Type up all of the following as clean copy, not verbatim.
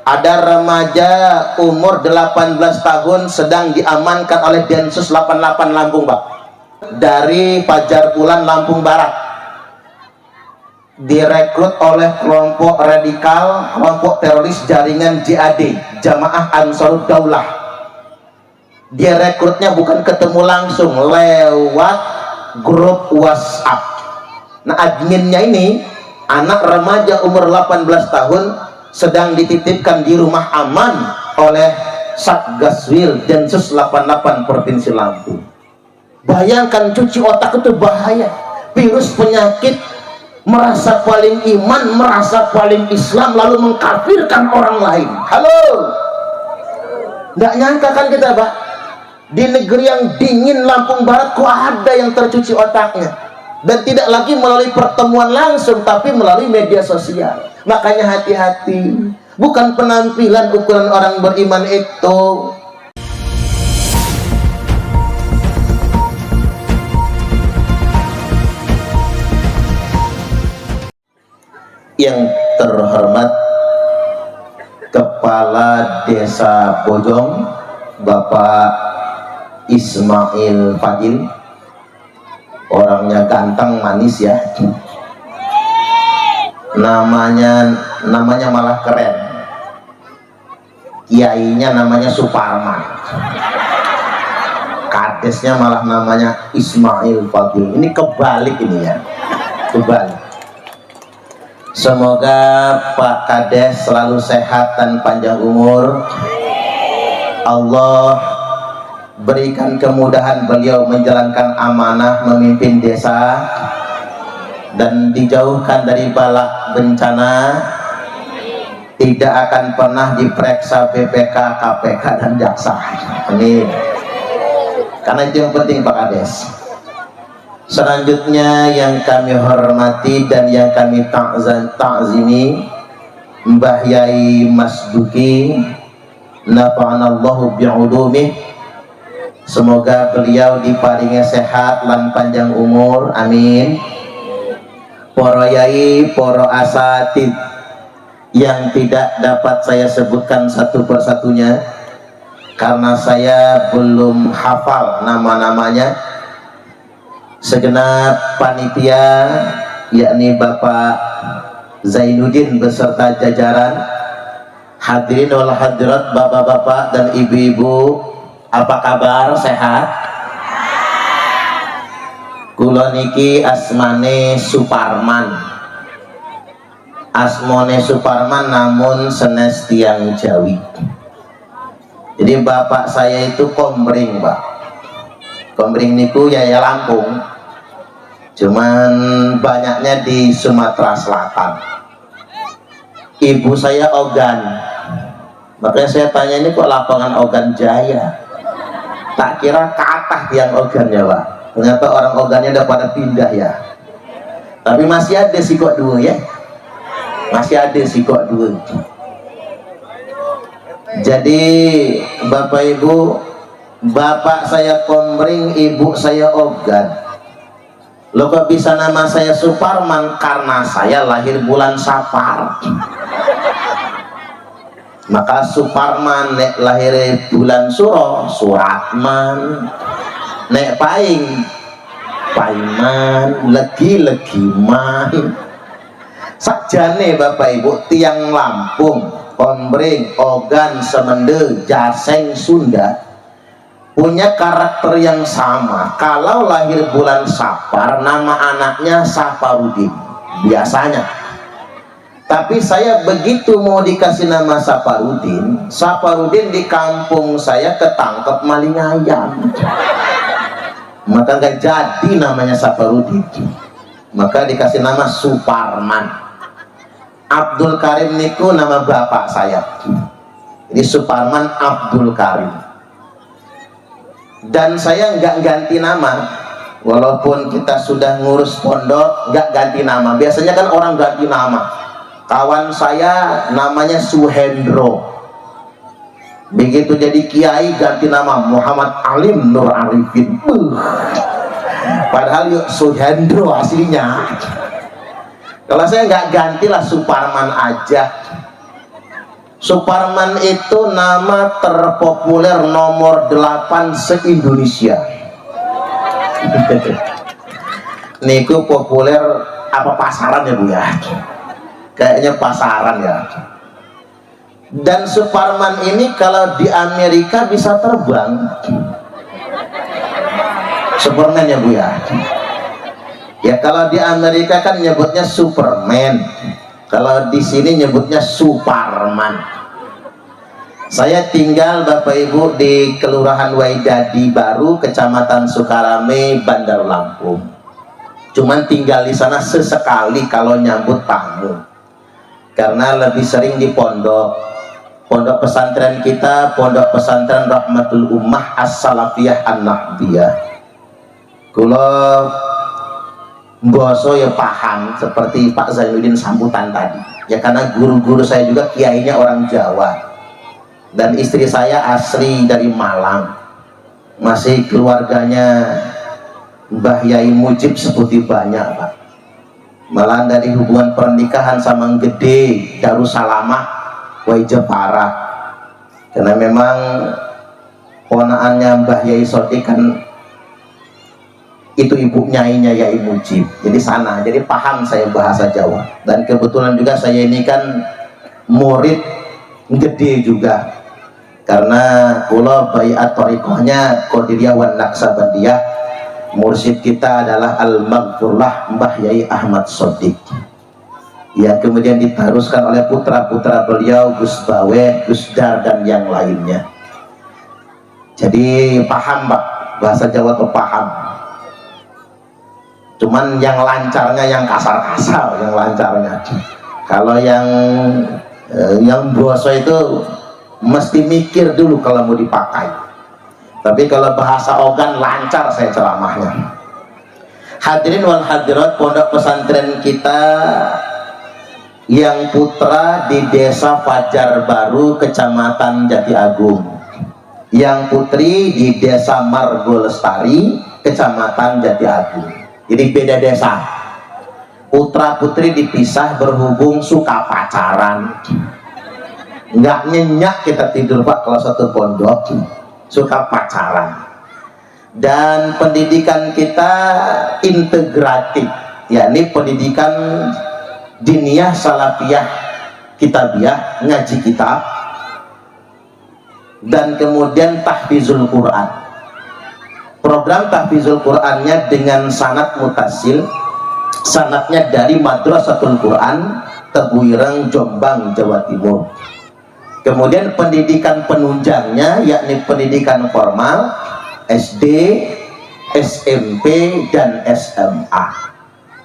ada remaja umur 18 tahun sedang diamankan oleh Densus 88 Lampung, Pak, dari Pajar Bulan, Lampung Barat. Direkrut oleh kelompok radikal, kelompok teroris jaringan JAD, Jamaah Ansarud Daulah. Dia rekrutnya bukan ketemu langsung, lewat grup WhatsApp. Nah, adminnya ini anak remaja umur 18 tahun sedang dititipkan di rumah aman oleh Satgaswil Densus 88 Provinsi Lampung. Bayangkan, cuci otak itu bahaya. Virus penyakit merasa paling iman, merasa paling Islam, lalu mengkafirkan orang lain. Halo, nggak nyangka kan kita, Pak, di negeri yang dingin Lampung Barat kok ada yang tercuci otaknya, dan tidak lagi melalui pertemuan langsung tapi melalui media sosial. Makanya hati-hati, bukan penampilan ukuran orang beriman itu. Yang terhormat Kepala Desa Bojong Bapak Ismail Fadil, orangnya ganteng manis ya, namanya malah keren, kiainya namanya Suparman, kadesnya malah namanya Ismail Fadil. Ini kebalik ini ya, kebalik. Semoga Pak Kades selalu sehat dan panjang umur. Allah berikan kemudahan beliau menjalankan amanah memimpin desa dan dijauhkan dari bala bencana, tidak akan pernah diperiksa BPK, KPK dan jaksa. Amin. Karena itu yang penting, Pak Kades. Selanjutnya yang kami hormati dan yang kami ta'zimi Mbah Yai Mas Duki, nafa'anallahu bi'ulumih. Semoga beliau diparingi sehat dan panjang umur, amin. Para yai, para asatid yang tidak dapat saya sebutkan satu persatunya karena saya belum hafal nama-namanya. Segenap panitia, yakni Bapak Zainuddin beserta jajaran, hadirin wal hadirat, bapak-bapak dan ibu-ibu, apa kabar? Sehat? Kula niki asmane Suparman, asmone Suparman namun senes tiang Jawi. Jadi bapak saya itu Komering, Pak. Komering niku ya Lampung, cuman banyaknya di Sumatera Selatan. Ibu saya Ogan, makanya saya tanya ini kok lapangan Ogan Jaya, tak kira Katah yang Ogan ya, Pak. Ternyata orang Ogannya udah pada pindah ya, tapi masih ada sih kok dua ya, masih ada sih kok dua. Jadi Bapak Ibu, bapak saya Komering, ibu saya Ogan. Lo kok bisa nama saya Suparman? Karena saya lahir bulan Safar. Maka Suparman, nek lahir bulan Suro, Suratman. Nek Paing, Paiman. Legiman. Sakjane Bapak Ibu, tiang Lampung, Komering, Ogan, Semende, Jaseng, Sunda punya karakter yang sama. Kalau lahir bulan Safar, nama anaknya Safarudin biasanya. Tapi saya begitu mau dikasih nama Safarudin, Safarudin di kampung saya ketangkep maling ayam, maka nggak jadi namanya Safarudin, maka dikasih nama Suparman. Abdul Karim niku nama bapak saya, jadi Suparman Abdul Karim. Dan saya nggak ganti nama, walaupun kita sudah ngurus pondok, nggak ganti nama. Biasanya kan orang ganti nama. Kawan saya namanya Suhendro, begitu jadi kiai ganti nama Muhammad Alim Nur Arifin. Padahal yuk Suhendro aslinya. Kalau saya nggak gantilah Suparman aja. Suparman itu nama terpopuler nomor 8 se-Indonesia. Niku populer apa pasaran ya Bu ya? Kayaknya pasaran ya. Dan Suparman ini kalau di Amerika bisa terbang. Superman ya Bu ya. Ya kalau di Amerika kan nyebutnya Superman. Kalau di sini nyebutnya Suparman. Saya tinggal Bapak Ibu di Kelurahan Waidadi Baru, Kecamatan Sukarame, Bandar Lampung. Cuman tinggal di sana sesekali kalau nyambut tamu. Karena lebih sering di pondok. Pondok pesantren kita, Pondok Pesantren Rahmatul Ummah As-Salafiyah An-Nahbiyah. Kalau Boso ya paham seperti Pak Zainuddin sambutan tadi ya, karena guru-guru saya juga kiainya orang Jawa dan istri saya asli dari Malang, masih keluarganya Mbah Yai Mujib sebuti banyak Pak, malah dari hubungan pernikahan sama gede Darussalamah Waijepara, karena memang ponaannya Mbah Yai Sodik kan itu ibu nyainya Yai Mujib, jadi sana, jadi paham saya bahasa Jawa. Dan kebetulan juga saya ini kan murid gede juga, karena kula baiat thariqahnya Qadiriyah wan Naqsabandiyah. Mursyid kita adalah Al-Maghfurlah Mbah Yai Ahmad Sodik, yang kemudian diteruskan oleh putra-putra beliau Gus Bawe, Gus Dar dan yang lainnya. Jadi paham Pak, bahasa Jawa tuh paham. Cuman yang lancarnya yang kasar-kasar, yang lancarnya. Kalau yang boso itu mesti mikir dulu kalau mau dipakai. Tapi kalau bahasa ogan lancar saya ceramahnya. Hadirin wal hadirat, pondok pesantren kita yang putra di Desa Fajar Baru, Kecamatan Jati Agung. Yang putri di Desa Margo Lestari, Kecamatan Jati Agung. Jadi beda desa, putra putri dipisah berhubung suka pacaran. Nggak nyenyak kita tidur Pak kalau satu pondok, suka pacaran. Dan pendidikan kita integratif, yakni pendidikan diniyah salafiyah kitabiah, ngaji kitab, dan kemudian tahfizul Quran. Program tahfizul Qur'annya dengan sanad mutasil, sanadnya dari Madrasatul Quran Tebuireng, Jombang, Jawa Timur. Kemudian pendidikan penunjangnya yakni pendidikan formal SD, SMP, dan SMA.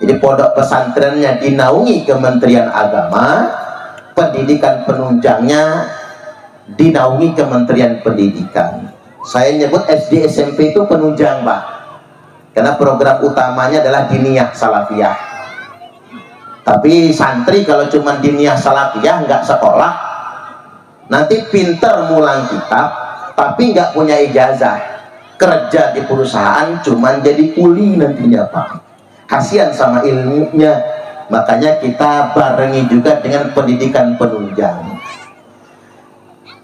Jadi pondok pesantrennya dinaungi Kementerian Agama, pendidikan penunjangnya dinaungi Kementerian Pendidikan. Saya nyebut SD SMP itu penunjang Pak, karena program utamanya adalah diniyah salafiyah. Tapi santri kalau cuma diniyah salafiyah nggak sekolah, nanti pinter mulang kitab tapi nggak punya ijazah, kerja di perusahaan cuman jadi kuli nantinya Pak. Kasihan sama ilmunya, makanya kita barengi juga dengan pendidikan penunjang.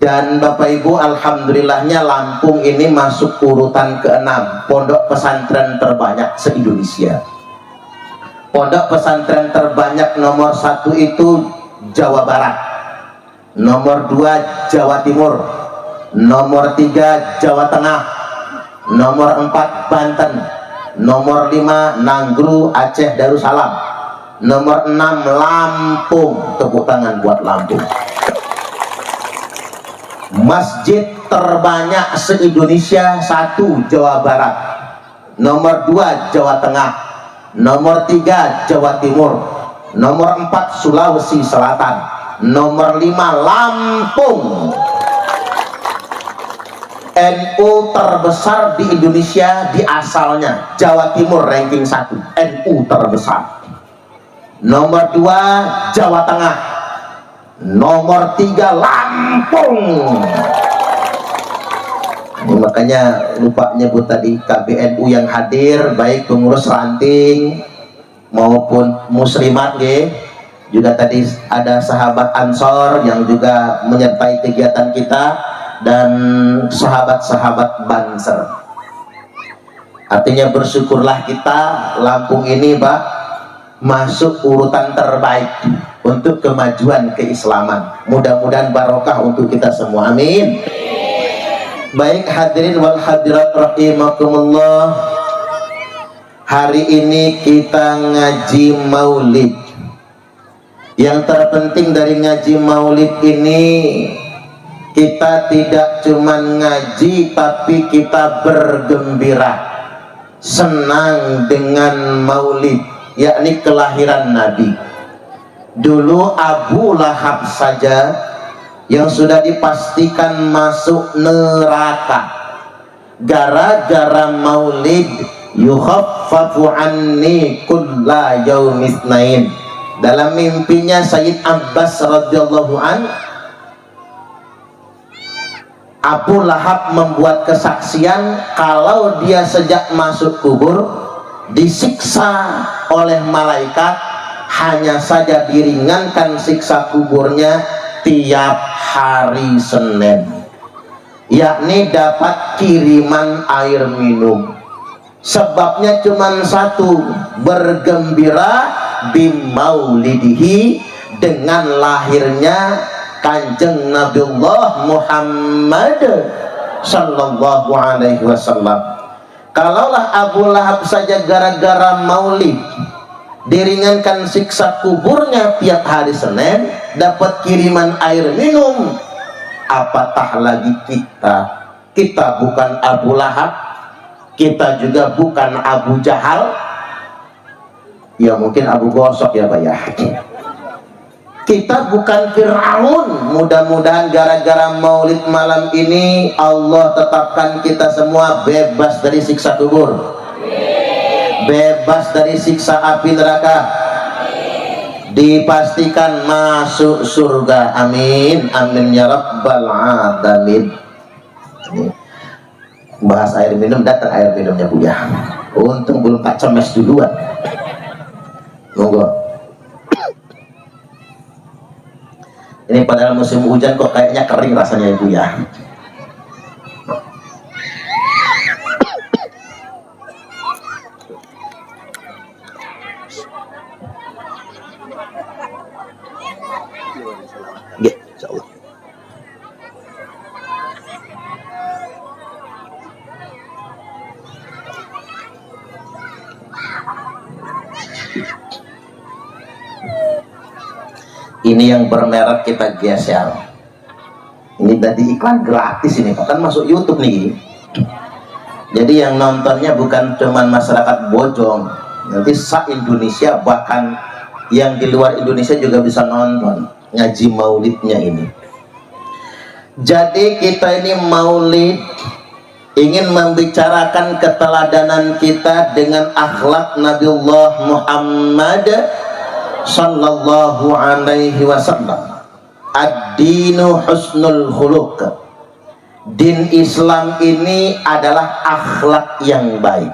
Dan Bapak Ibu, alhamdulillahnya Lampung ini masuk urutan ke-6 pondok pesantren terbanyak se-Indonesia. Pondok pesantren terbanyak nomor 1 itu Jawa Barat, nomor 2 Jawa Timur, nomor 3 Jawa Tengah, nomor 4 Banten, nomor 5 Nanggru Aceh Darussalam, nomor 6 Lampung. Tepuk tangan buat Lampung. Masjid terbanyak se-Indonesia 1 Jawa Barat, nomor 2 Jawa Tengah, nomor 3 Jawa Timur, nomor 4 Sulawesi Selatan, nomor 5 Lampung. NU terbesar di Indonesia di asalnya Jawa Timur ranking 1, NU terbesar. Nomor 2 Jawa Tengah, nomor 3 Lampung. Ini makanya lupa nyebut tadi KBNU yang hadir, baik pengurus ranting maupun muslimat juga tadi ada sahabat Ansor yang juga menyertai kegiatan kita, dan sahabat-sahabat Banser. Artinya bersyukurlah kita Lampung ini Pak masuk urutan terbaik untuk kemajuan keislaman. Mudah-mudahan barokah untuk kita semua, amin. Baik hadirin wal hadirat rahimakumullah, hari ini kita ngaji maulid. Yang terpenting dari ngaji maulid ini, kita tidak cuma ngaji tapi kita bergembira, senang dengan maulid, yakni kelahiran Nabi. Dulu Abu Lahab saja yang sudah dipastikan masuk neraka gara-gara maulid, yukhaffafu anni kulla yaumisnain. Dalam mimpinya Sayyid Abbas radhiyallahu an, Abu Lahab membuat kesaksian kalau dia sejak masuk kubur disiksa oleh malaikat, hanya saja diringankan siksa kuburnya tiap hari Senin, yakni dapat kiriman air minum. Sebabnya cuma satu, bergembira bimaulidihi, dengan lahirnya Kanjeng Nabiullah Muhammad sallallahu alaihi wasallam. Kalaulah Abu Lahab saja gara-gara maulid diringankan siksa kuburnya tiap hari Senin, dapat kiriman air minum, apatah lagi kita. Kita bukan Abu Lahab, kita juga bukan Abu Jahal, ya mungkin Abu Gosok ya Pak ya. Kita bukan Fir'aun. Mudah-mudahan gara-gara maulid malam ini Allah tetapkan kita semua bebas dari siksa kubur, bebas dari siksa api neraka, dipastikan masuk surga, amin amin ya rabbal alamin. Bahas air minum, datang air minumnya Bu ya. Untung belum tak cemes duluan. Monggo. Ini padahal musim hujan kok kayaknya kering rasanya Ibu ya. Ya, insyaallah. Ini yang bermerek kita geser. Ini tadi iklan gratis ini, kan masuk YouTube nih. Jadi yang nontonnya bukan cuman masyarakat Bojong, nanti se-Indonesia, bahkan yang di luar Indonesia juga bisa nonton ngaji maulidnya ini. Jadi kita ini maulid ingin membicarakan keteladanan kita dengan akhlak Nabiullah Muhammad sallallahu alaihi wasallam. Ad-dinu husnul khuluq. Din Islam ini adalah akhlak yang baik.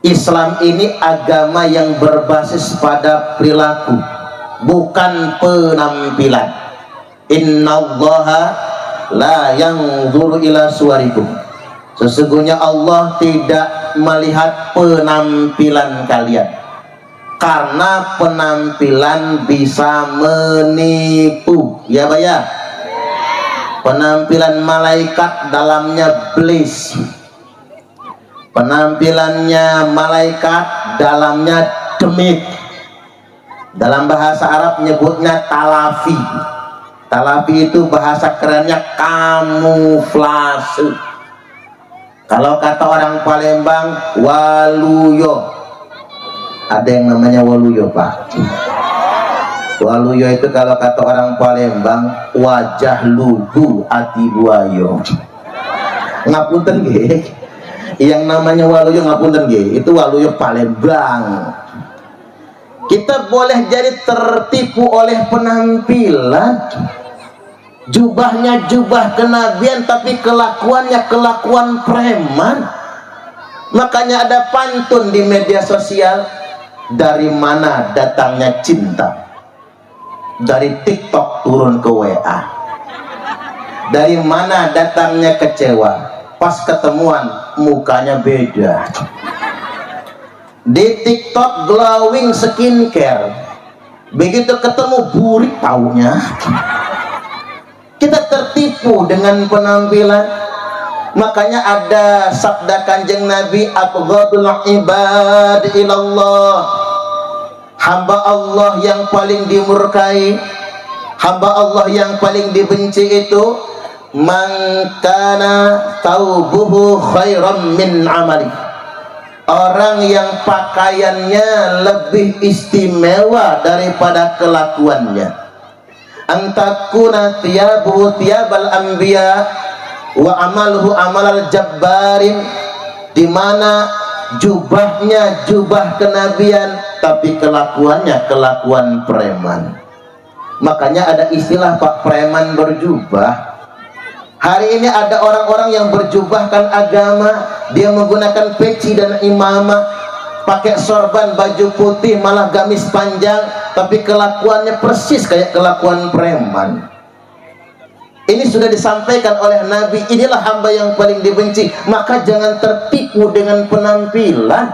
Islam ini agama yang berbasis pada perilaku, bukan penampilan. Innallaha la yanzuru ila suwarikum. Sesungguhnya Allah tidak melihat penampilan kalian, karena penampilan bisa menipu, ya Pak ya. Penampilan malaikat dalamnya blis, penampilannya malaikat dalamnya demit. Dalam bahasa Arab nyebutnya talafi. Talafi itu bahasa kerennya kamuflase. Kalau kata orang Palembang, waluyo. Ada yang namanya waluyo Pak. Waluyo itu kalau kata orang Palembang, wajah lugu ati buayo. Ngapunten nggih. Yang namanya waluyo ngapunten nggih, itu waluyo Palembang. Kita boleh jadi tertipu oleh penampilan. Jubahnya jubah kenabian tapi kelakuannya kelakuan preman. Makanya ada pantun di media sosial, Dari mana datangnya cinta? Dari TikTok turun ke WA. Dari mana datangnya kecewa? Pas ketemuan mukanya beda. Di TikTok glowing skincare, begitu ketemu burik taunya. Kita tertipu dengan penampilan. Makanya ada sabda kanjeng Nabi, abghadul ibad ilallah, hamba Allah yang paling dimurkai, hamba Allah yang paling dibenci itu man kana taubuhu khairan min amali, orang yang pakaiannya lebih istimewa daripada kelakuannya. Antakuna thiyabuhu thiyabal anbiya wa amaluhu amalal jabbarin, dimana jubahnya jubah kenabian tapi kelakuannya kelakuan preman. Makanya ada istilah Pak, preman berjubah. Hari ini ada orang-orang yang berjubahkan agama, dia menggunakan peci dan imamah, pakai sorban, baju putih, malah gamis panjang, tapi kelakuannya persis kayak kelakuan preman. Ini sudah disampaikan oleh Nabi, inilah hamba yang paling dibenci. Maka jangan tertipu dengan penampilan.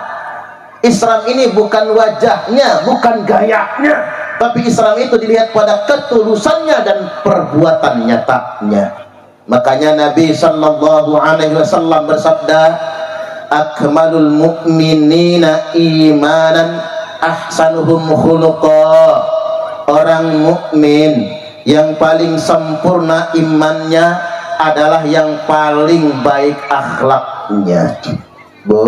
Islam ini bukan wajahnya, bukan gayanya, tapi Islam itu dilihat pada ketulusannya dan perbuatan nyatanya. Makanya Nabi sallallahu alaihi wasallam bersabda, akmalul mu'minina imanan ahsanuhum khuluqa. Orang mukmin yang paling sempurna imannya adalah yang paling baik akhlaknya. Bu,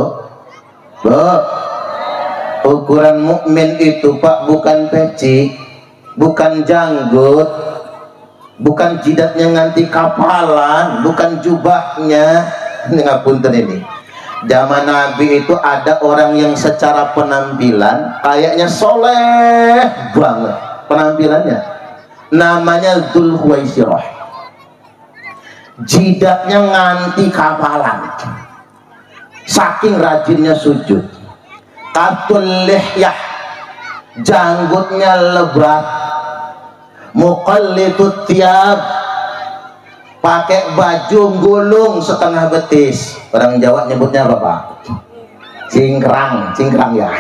ukuran mukmin itu Pak bukan peci, bukan janggut, bukan jidatnya nganti kapalan, bukan jubahnya. Ini ngapunten ini. Zaman Nabi itu ada orang yang secara penampilan kayaknya soleh banget penampilannya. Namanya Dzulkhuwaisirah, jidatnya nganti kapalan, saking rajinnya sujud. Qatul lihyah, janggutnya lebat. Muqallitut thiyab, pakai baju gulung setengah betis. Orang Jawa nyebutnya apa Pak? Cingkrang, cingkrang ya.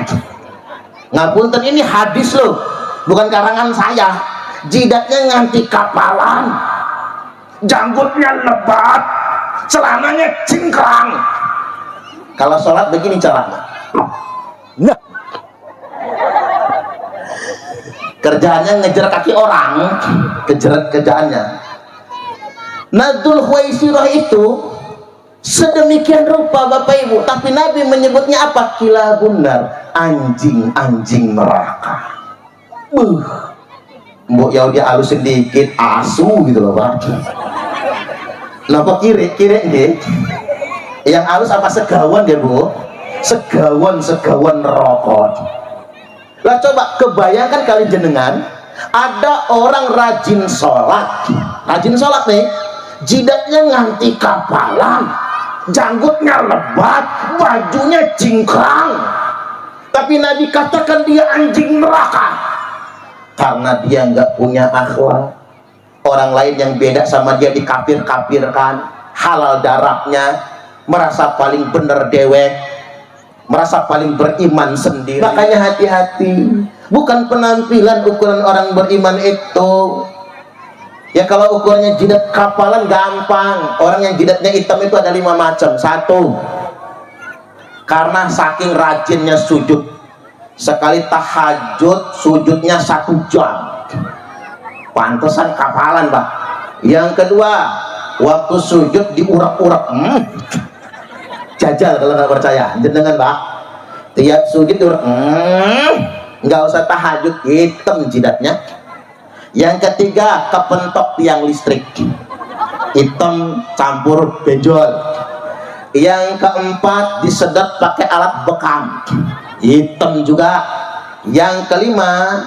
Ngapunten, ini hadis loh, bukan karangan saya. Jidatnya nganti kapalan, janggutnya lebat, celananya cingkrang. Kalau sholat begini caranya. Nah, kerjaannya ngejar kaki orang, kejar kerjaannya. Nah, Dzulkhuwaisirah itu sedemikian rupa Bapak Ibu, tapi Nabi menyebutnya apa? Kilabun nar, anjing-anjing neraka. Mbok ya dia halus sedikit asu gitu loh Pak. Napa kiri nggih? Yang halus apa segawan ya Bu? Segawan rokok. Lah coba kebayangkan kali jenengan ada orang rajin sholat nih, jidatnya nganti kapalan, janggutnya lebat, bajunya cingkrang, tapi Nabi katakan dia anjing neraka karena dia nggak punya akhlak. Orang lain yang beda sama dia dikafir-kafirkan, halal darahnya, merasa paling bener dewek, merasa paling beriman sendiri. Makanya hati-hati, bukan penampilan ukuran orang beriman itu. Ya kalau ukurannya jidat kapalan gampang. Orang yang jidatnya hitam itu ada 5 macam. 1, karena saking rajinnya sujud, sekali tahajud sujudnya 1 jam, pantesan kapalan Pak. Yang kedua, waktu sujud diurak-urak, jajal kalau nggak percaya jenengan Pak, tiap sujud diurak, nggak usah tahajud, hitam jidatnya. Yang ketiga, kepentok tiang listrik, hitam campur benjol. Yang keempat, disedot pakai alat bekam, hitam juga. Yang kelima,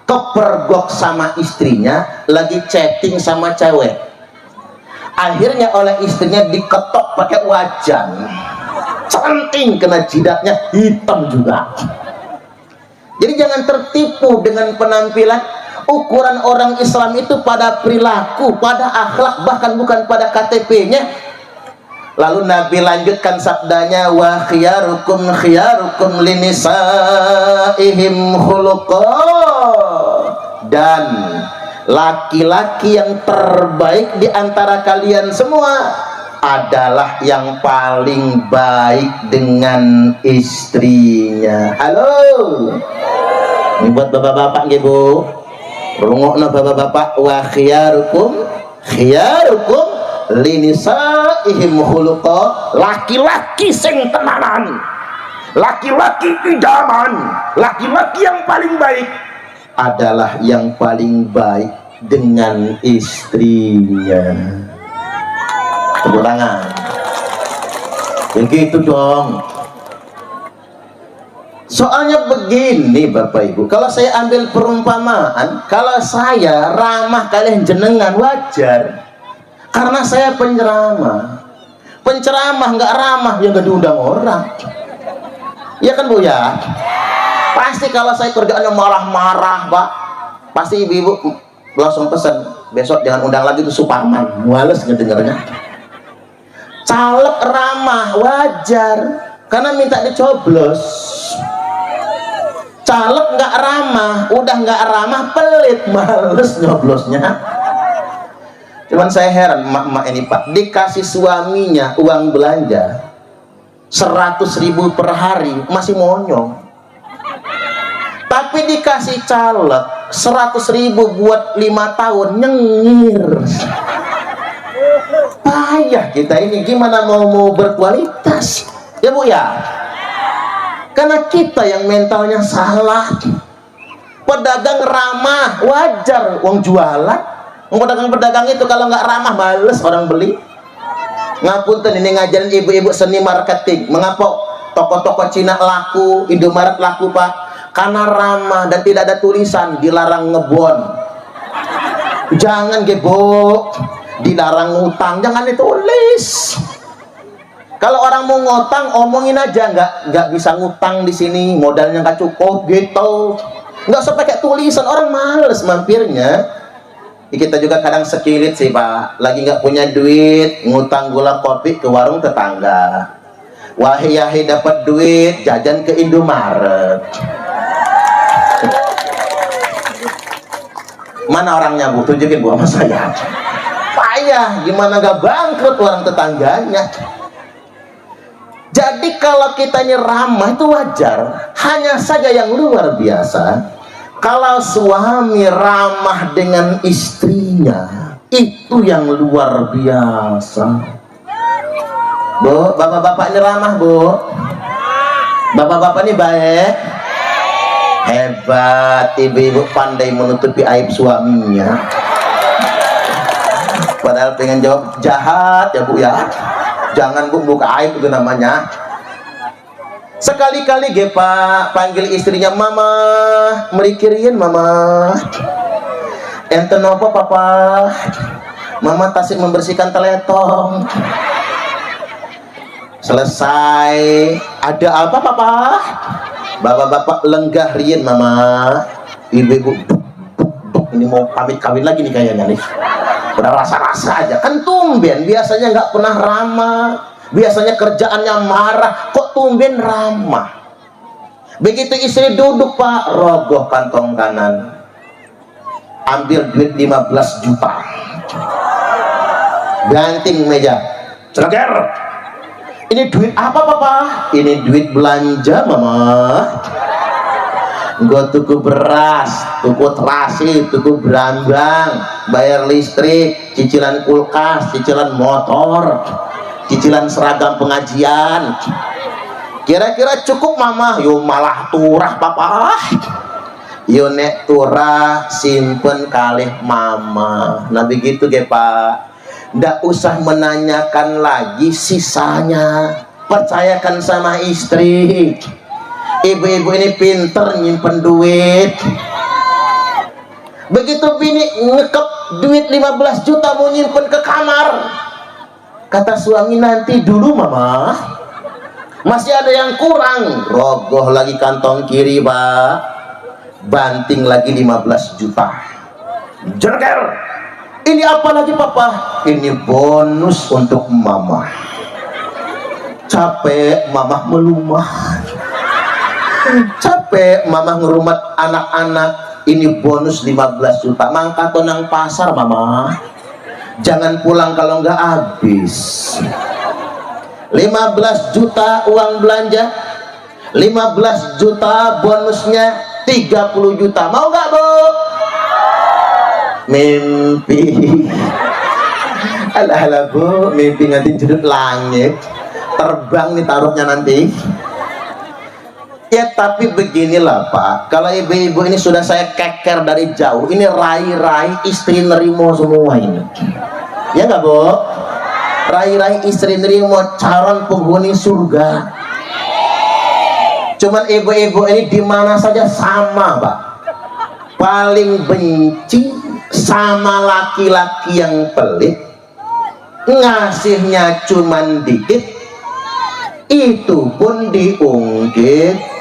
kepergok sama istrinya, lagi chatting sama cewek, akhirnya oleh istrinya diketok pakai wajan, canting kena jidatnya, hitam juga. Jadi jangan tertipu dengan penampilan. Ukuran orang Islam itu pada perilaku, pada akhlak, bahkan bukan pada KTP-nya. Lalu Nabi lanjutkan sabdanya, wa khiyarukum khiyarukum linisaihim khuluqa, dan laki-laki yang terbaik di antara kalian semua adalah yang paling baik dengan istrinya. Halo, ini buat bapak-bapak nggih Bu, rungokna bapak-bapak, wa khiyarukum khiyarukum linisaihim khuluqa, laki-laki sing tenanan, laki-laki idaman, laki-laki yang paling baik adalah yang paling baik dengan istrinya. Tepuk tangan. Begitu dong. Soalnya begini Bapak Ibu, kalau saya ambil perumpamaan, kalau saya ramah kalian jenengan wajar, karena saya penceramah. Penceramah nggak ramah ya nggak diundang orang. Ya kan Bu ya? Pasti kalau saya kerjaannya marah-marah Pak, pasti ibu-ibu langsung pesan, besok jangan undang lagi tuh Suparman, males ngedengarnya. Caleg ramah wajar, karena minta dicoblos. Caleg nggak ramah, udah nggak ramah pelit, males nyoblosnya. Cuman saya heran emak-emak ini Pak, dikasih suaminya uang belanja 100.000 per hari masih monyong. Tapi dikasih caleg 100.000 buat 5 tahun nyengir. Payah kita ini, gimana mau berkualitas ya Bu ya? Karena kita yang mentalnya salah. Pedagang ramah wajar, uang jualan. Pedagang-pedagang itu kalau nggak ramah males orang beli. Ngapunten, ini ngajarin ibu-ibu seni marketing. Mengapa toko-toko Cina laku, Indomaret laku Pak? Karena ramah dan tidak ada tulisan dilarang ngebon. Jangan gebo, dilarang ngutang, jangan ditulis. Kalau orang mau ngutang omongin aja, nggak bisa ngutang di sini, modalnya nggak cukup gitu. Nggak usah pakai tulisan, orang males mampirnya. Kita juga kadang sekilit sih Pak, lagi nggak punya duit, ngutang gula kopi ke warung tetangga. Wahi dapat duit, jajan ke Indomaret. Mana orangnya Bu? Tunjukin Bu sama saya. Payah, gimana gak bangkrut orang tetangganya. Jadi kalau kitanya ramah itu wajar. Hanya saja yang luar biasa, kalau suami ramah dengan istrinya, itu yang luar biasa. Bu, bapak-bapak ini ramah Bu? Bapak-bapak ini baik? Hebat, ibu-ibu pandai menutupi aib suaminya. Padahal pengen jawab jahat ya Bu ya. Jangan Bu, buka aib itu namanya. Sekali-kali Pak panggil istrinya, mama, merikirin mama. Enten apa papa? Mama tasik membersihkan teletong. Selesai, ada apa papa? Bapak-bapak lenggah rien mama. Ibu-ibu ini mau pamit kawin lagi nih kayaknya nih. Udah rasa-rasa aja, kan tumben biasanya nggak pernah ramah, biasanya kerjaannya marah, kok tumben ramah. Begitu istri duduk Pak, rogoh kantong kanan, ambil duit 15 juta, banting meja, ceger. Ini duit apa papa? Ini duit belanja mama. Gue tuku beras, tuku terasi, tuku berambang, bayar listrik, cicilan kulkas, cicilan motor, cicilan seragam pengajian. Kira-kira cukup mama? Yo malah turah papa. Yo nek turah simpen kalih mama. Nah begitu ge Pak. Nggak usah menanyakan lagi sisanya. Percayakan sama istri. Ibu-ibu ini pinter nyimpen duit. Begitu bini ngekep duit 15 juta mau nyimpen ke kamar, kata suami, nanti dulu mama, masih ada yang kurang. Rogoh lagi kantong kiri Pak, banting lagi 15 juta. Jengkel, ini apa lagi papa? Ini bonus untuk mama. Capek mama melumah, capek mama ngerumat anak-anak, ini bonus 15 juta. Mangka tonang pasar mama, jangan pulang kalau nggak habis. 15 juta uang belanja, 15 juta bonusnya 30 juta. Mau nggak bu? Mimpi. Alah bu, mimpi nanti judul langit, terbang nih taruhnya nanti. Ya tapi beginilah pak, kalau ibu-ibu ini sudah saya keker dari jauh, ini rai-rai istri nerimo semua ini, ya nggak bu? Rai-rai istri nerimo calon penghuni surga. Cuman ibu-ibu ini dimana saja sama pak, paling benci sama laki-laki yang pelit, ngasihnya cuman dikit, itu pun diungkit.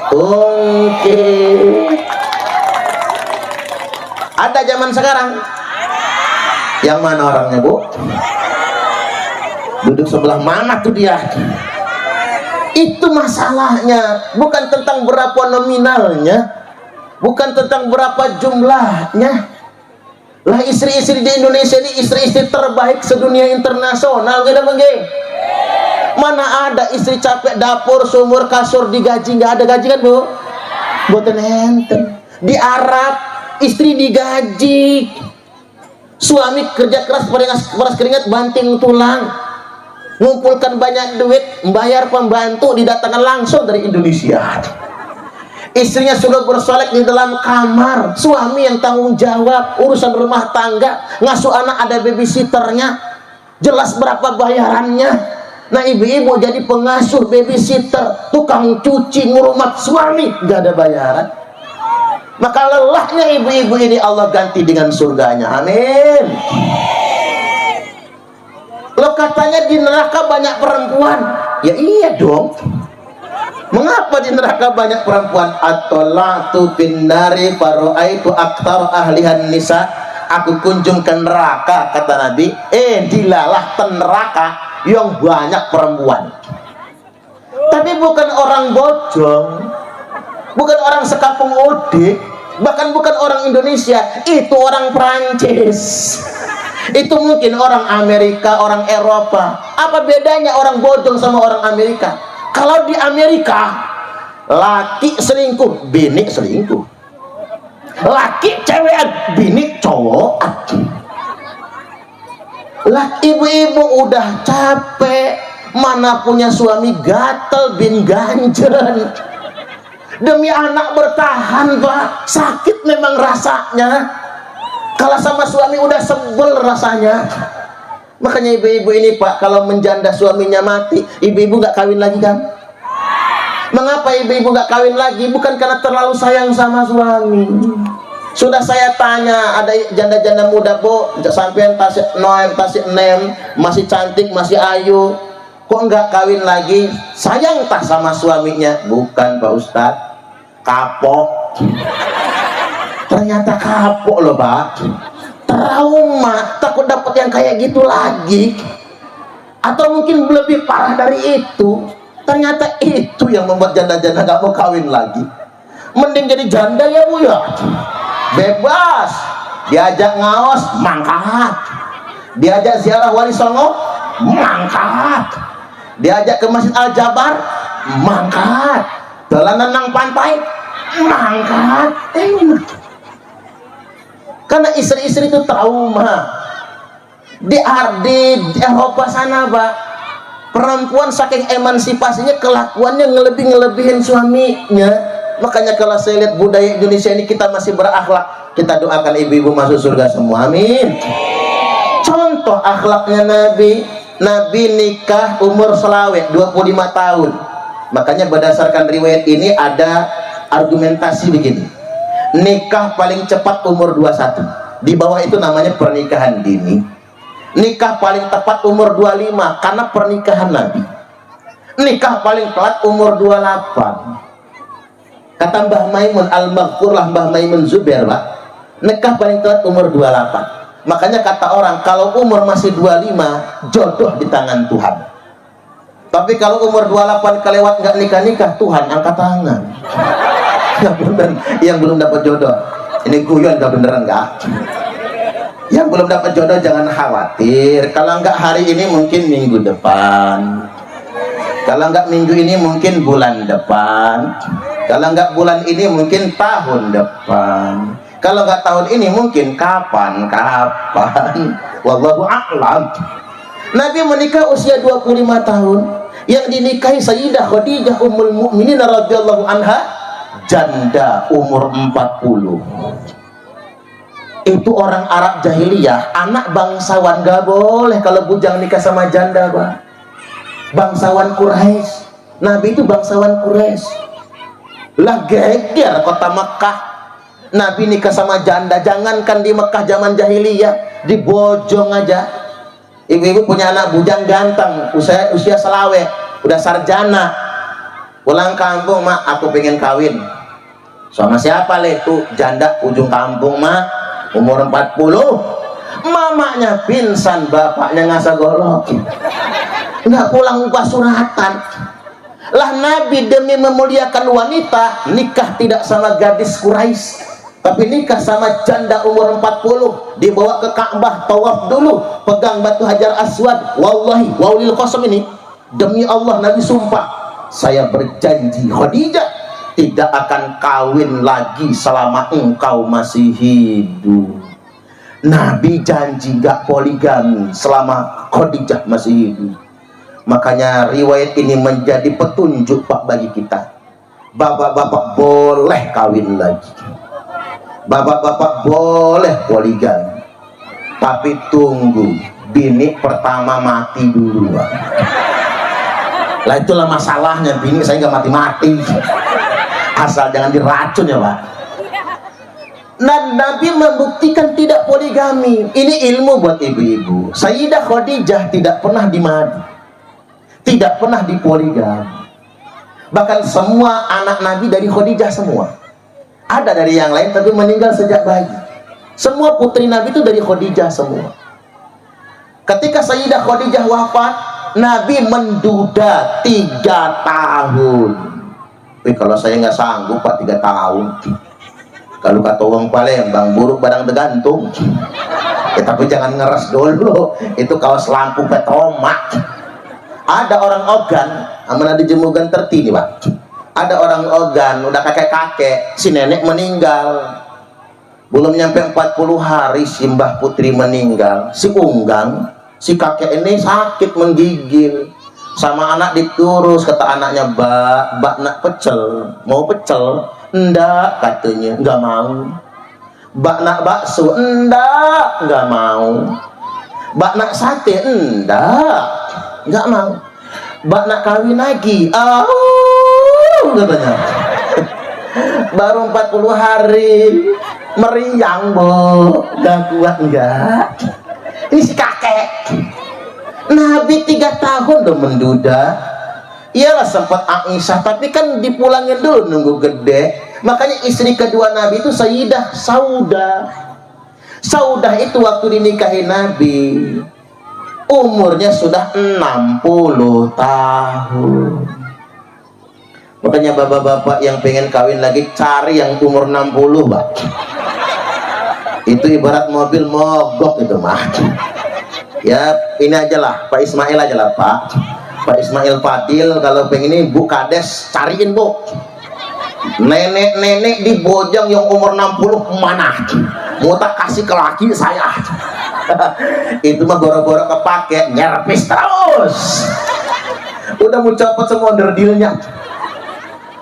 Ada zaman sekarang. Yang mana orangnya bu? Duduk sebelah mana tuh dia? Itu masalahnya, bukan tentang berapa nominalnya, bukan tentang berapa jumlahnya. Lah istri-istri di Indonesia ini istri-istri terbaik sedunia internasional, gitu bang. Mana ada istri capek dapur, sumur, kasur digaji, nggak ada gaji kan bu? Boten enten. Di Arab istri digaji, suami kerja keras peras keringat banting tulang, ngumpulkan banyak duit, membayar pembantu didatangkan langsung dari Indonesia. Istrinya sudah bersolek di dalam kamar, suami yang tanggung jawab urusan rumah tangga, ngasuh anak ada babysitternya, jelas berapa bayarannya. Nah ibu-ibu jadi pengasuh, babysitter, tukang cuci, ngurumat suami, gak ada bayaran. Maka lelahnya ibu-ibu ini Allah ganti dengan surganya, amin. Lo katanya di neraka banyak perempuan, ya iya dong. Mengapa di neraka banyak perempuan? Atolatu binnari faro'aitu aktar ahlihan nisa. Aku kunjung ke neraka, kata Nabi, dilalah ke neraka yang banyak perempuan. Tapi bukan orang bojong, bukan orang sekampung Odik, bahkan bukan orang Indonesia, itu orang Prancis, itu mungkin orang Amerika, orang Eropa. Apa bedanya orang bojong sama orang Amerika? Kalau di Amerika laki selingkuh, bini selingkuh, laki cewek, bini cowok. Lah ibu-ibu udah capek, mana punya suami gatel bin ganjen, demi anak bertahan pak, sakit memang rasanya. Kalau sama suami udah sebel rasanya. Makanya ibu-ibu ini pak, kalau menjanda suaminya mati, ibu-ibu nggak kawin lagi kan? Mengapa ibu-ibu nggak kawin lagi? Bukan karena terlalu sayang sama suami. Sudah saya tanya, ada janda-janda muda bu, sampean tasik noem, tasik nem, masih cantik, masih ayu, kok nggak kawin lagi? Sayang tak sama suaminya? Bukan pak Ustadz, kapok. Ternyata kapok loh pak, trauma, takut dapat yang kayak gitu lagi, atau mungkin lebih parah dari itu. Ternyata itu yang membuat janda-janda nggak mau kawin lagi. Mending jadi janda ya bu ya, bebas, diajak ngaos mangkat, diajak ziarah Wali Songo mangkat, diajak ke Masjid Al Jabar mangkat, dolanan nang pantai mangkat. Karena istri-istri itu trauma. Di Eropa sana pak, perempuan saking emansipasinya kelakuannya ngelebihin suaminya. Makanya kalau saya lihat budaya Indonesia ini, kita masih berakhlak, kita doakan ibu-ibu masuk surga semua, amin. Contoh akhlaknya Nabi, Nabi nikah umur selawe 25 tahun. Makanya berdasarkan riwayat ini ada argumentasi begini, nikah paling cepat umur 21, di bawah itu namanya pernikahan dini. Nikah paling tepat umur 25 karena pernikahan Nabi. Nikah paling telat umur 28. Kata Mbah Maimun Al-Maghfur lah, Mbah Maimun Zubair, Pak, nikah paling telat umur 28. Makanya kata orang kalau umur masih 25 jodoh di tangan Tuhan. Tapi kalau umur 28 kelewat nggak nikah-nikah, Tuhan angkat tangan. Yang belum dapat jodoh, ini guyon nggak beneran nggak? Yang belum dapat jodoh jangan khawatir. Kalau nggak hari ini mungkin minggu depan. Kalau nggak minggu ini mungkin bulan depan. Kalau nggak bulan ini mungkin tahun depan. Kalau nggak tahun ini mungkin kapan-kapan. Wallahu a'lam. Nabi menikah usia 25 tahun. Yang dinikahi Sayyidah Khadijah Ummul Mukminin radhiyallahu anha janda umur 40. Itu orang Arab jahiliyah, anak bangsawan gak boleh kalau bujang nikah sama janda, Pak. Bangsawan Quraisy. Nabi itu bangsawan Quraisy. Lah geger kota Mekah, Nabi nikah sama janda. Jangankan di Mekah zaman jahiliyah, di Bojong aja ibu-ibu punya anak bujang ganteng, usia selawe, udah sarjana, pulang kampung, mak aku pengen kawin sama siapa le? Tuh janda ujung kampung, mak, umur 40. Mamanya pingsan, bapaknya ngasah golok, nggak pulang upah suratan. Lah Nabi demi memuliakan wanita nikah tidak sama gadis Quraisy, tapi nikah sama janda umur 40. Dibawa ke Ka'bah, tawaf dulu, pegang batu Hajar Aswad. Wallahi waulil qasam, ini demi Allah Nabi sumpah, saya berjanji Khadijah tidak akan kawin lagi selama engkau masih hidup. Nabi janji gak poligami selama Khadijah masih hidup. Makanya riwayat ini menjadi petunjuk, Pak, bagi kita. Bapak-bapak boleh kawin lagi, bapak-bapak boleh poligami, tapi tunggu bini pertama mati dulu, Pak. Lah itulah masalahnya, bini saya nggak mati-mati, asal jangan diracun ya, Pak. Dan Nabi membuktikan tidak poligami. Ini ilmu buat ibu-ibu. Sayyidah Khadijah tidak pernah dimadu, tidak pernah dipoligami. Bahkan semua anak Nabi dari Khadijah semua. Ada dari yang lain tapi meninggal sejak bayi. Semua putri Nabi itu dari Khadijah semua. Ketika Sayyidah Khadijah wafat, Nabi menduda 3 tahun. Tapi kalau saya nggak sanggup, Pak, 3 tahun. Kalau kata orang Palembang, buruk badang tergantung. Ya, tapi jangan ngeres dulu. Itu kaos lampu petromak. Ada orang ogan, amanah di Jemugan tertini, Pak. Ada orang ogan, udah kakek-kakek, si nenek meninggal. Belum nyampe 40 hari si Mbah Putri meninggal. Si Unggang, si kakek ini sakit menggigil. Sama anak diturus, kata anaknya, Mbak nak pecel, mau pecel? Enggak, katanya, enggak mau. Mbak nak bakso? Enggak mau. Mbak nak sate? Enggak mau. Mbak nak kawin lagi? Katanya. Baru 40 hari meriang, Bu. Gak kuat enggak? Ini si kakek. Nabi 3 tahun udah menduda. Iyalah sempat Aisyah, tapi kan dipulangin dulu nunggu gede. Makanya istri kedua Nabi itu Sayyidah Saudah. Saudah itu waktu dinikahi Nabi umurnya sudah 60 tahun. Makanya bapak-bapak yang pengen kawin lagi cari yang umur 60, Pak. Itu ibarat mobil mogok itu, mah. Ya ini aja lah, Pak Ismail aja lah, Pak Ismail Fadil. Kalau pengen ini Bu Kades cariin, Bu. Nenek-nenek di Bojong yang umur 60 mana? Mau tak kasih ke laki saya. Itu mah goro-goro kepake, nyerpis terus. Udah mau copot semua onderdilnya.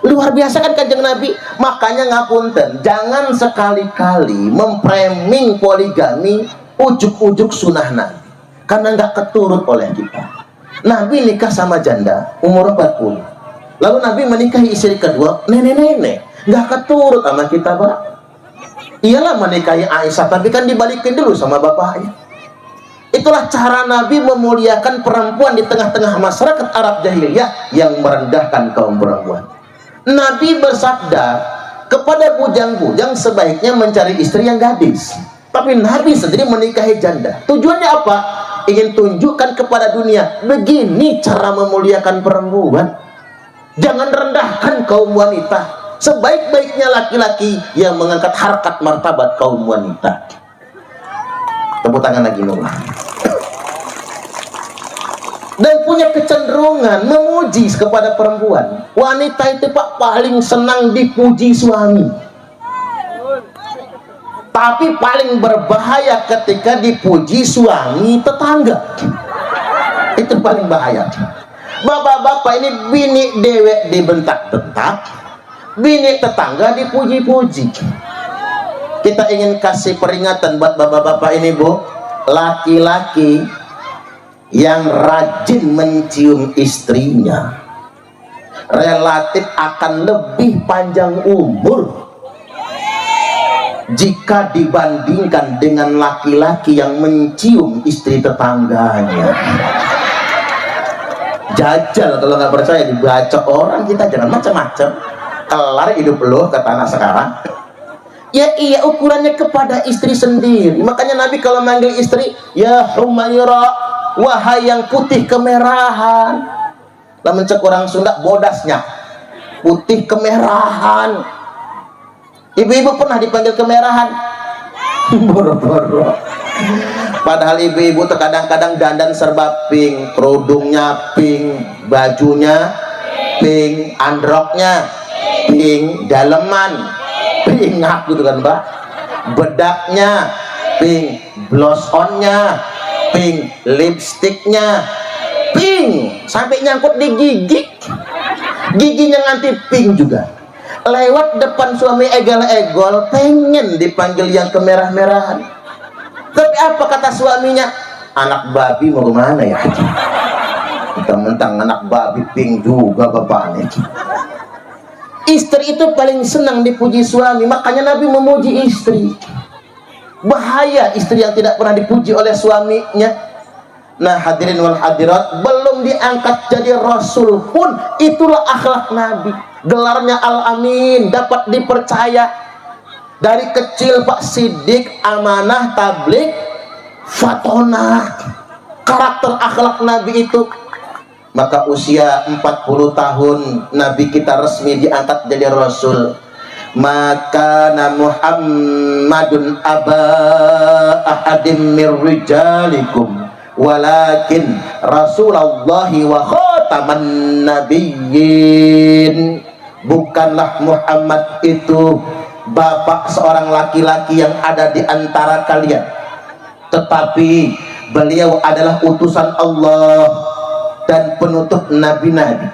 Luar biasa kan Kanjeng Nabi. Makanya ngapunten, jangan sekali-kali memframing poligami ujuk-ujuk sunnah Nabi, karena nggak keturut oleh kita. Nabi nikah sama janda umur 40, lalu Nabi menikahi istri kedua nenek-nenek, nggak keturut sama kita, Pak. Iyalah menikahi Aisyah, tapi kan dibalikin dulu sama bapaknya. Itulah cara Nabi memuliakan perempuan di tengah-tengah masyarakat Arab jahiliyah yang merendahkan kaum perempuan. Nabi bersabda kepada bujang-bujang sebaiknya mencari istri yang gadis, tapi Nabi sendiri menikahi janda. Tujuannya apa? Ingin tunjukkan kepada dunia, begini cara memuliakan perempuan. Jangan rendahkan kaum wanita. Sebaik-baiknya laki-laki yang mengangkat harkat martabat kaum wanita. Tepuk tangan lagi Nurullah. Dan punya kecenderungan memuji kepada perempuan. Wanita itu Pak paling senang dipuji suami, tapi paling berbahaya ketika dipuji suami tetangga. Itu paling bahaya. Bapak-bapak ini bini dewek dibentak-bentak, bini tetangga dipuji-puji. Kita ingin kasih peringatan buat bapak-bapak ini Bu, laki-laki yang rajin mencium istrinya relatif akan lebih panjang umur jika dibandingkan dengan laki-laki yang mencium istri tetangganya. Jajal kalau nggak percaya, dibaca orang, kita jangan macam-macam. Kelar hidup lo kata anak sekarang. Ya iya, ukurannya kepada istri sendiri. Makanya Nabi kalau manggil istri, ya Humaira, wahai yang putih kemerahan. Lah mencek orang Sunda bodasnya, putih kemerahan. Ibu-ibu pernah dipanggil kemerahan? Boro-boro. Padahal ibu-ibu terkadang-kadang dandan serba pink, kerudungnya pink, bajunya pink, androknya pink, daleman pink, gitu kan Mbak, bedaknya pink, blush onnya pink, lipstiknya pink, sampai nyangkut di gigi, giginya nganti pink juga. Lewat depan suami egol-egol pengen dipanggil yang kemerah-merahan, tapi apa kata suaminya? Anak babi mau kemana ya? Mentang-mentang anak babi pink juga bapaknya. Istri itu paling senang dipuji suami, makanya Nabi memuji istri. Bahaya istri yang tidak pernah dipuji oleh suaminya. Nah hadirin wal hadirat, belum diangkat jadi rasul pun itulah akhlak Nabi. Gelarnya Al-Amin, dapat dipercaya. Dari kecil Pak Siddiq, amanah, tabligh, fatonah. Karakter akhlak Nabi itu. Maka usia 40 tahun Nabi kita resmi diangkat jadi Rasul. Maka Muhammadun aba ahadim mir rijalikum walakin Rasulullahi wa khataman nabiyyin. Bukanlah Muhammad itu bapak seorang laki-laki yang ada di antara kalian, tetapi beliau adalah utusan Allah dan penutup nabi-nabi.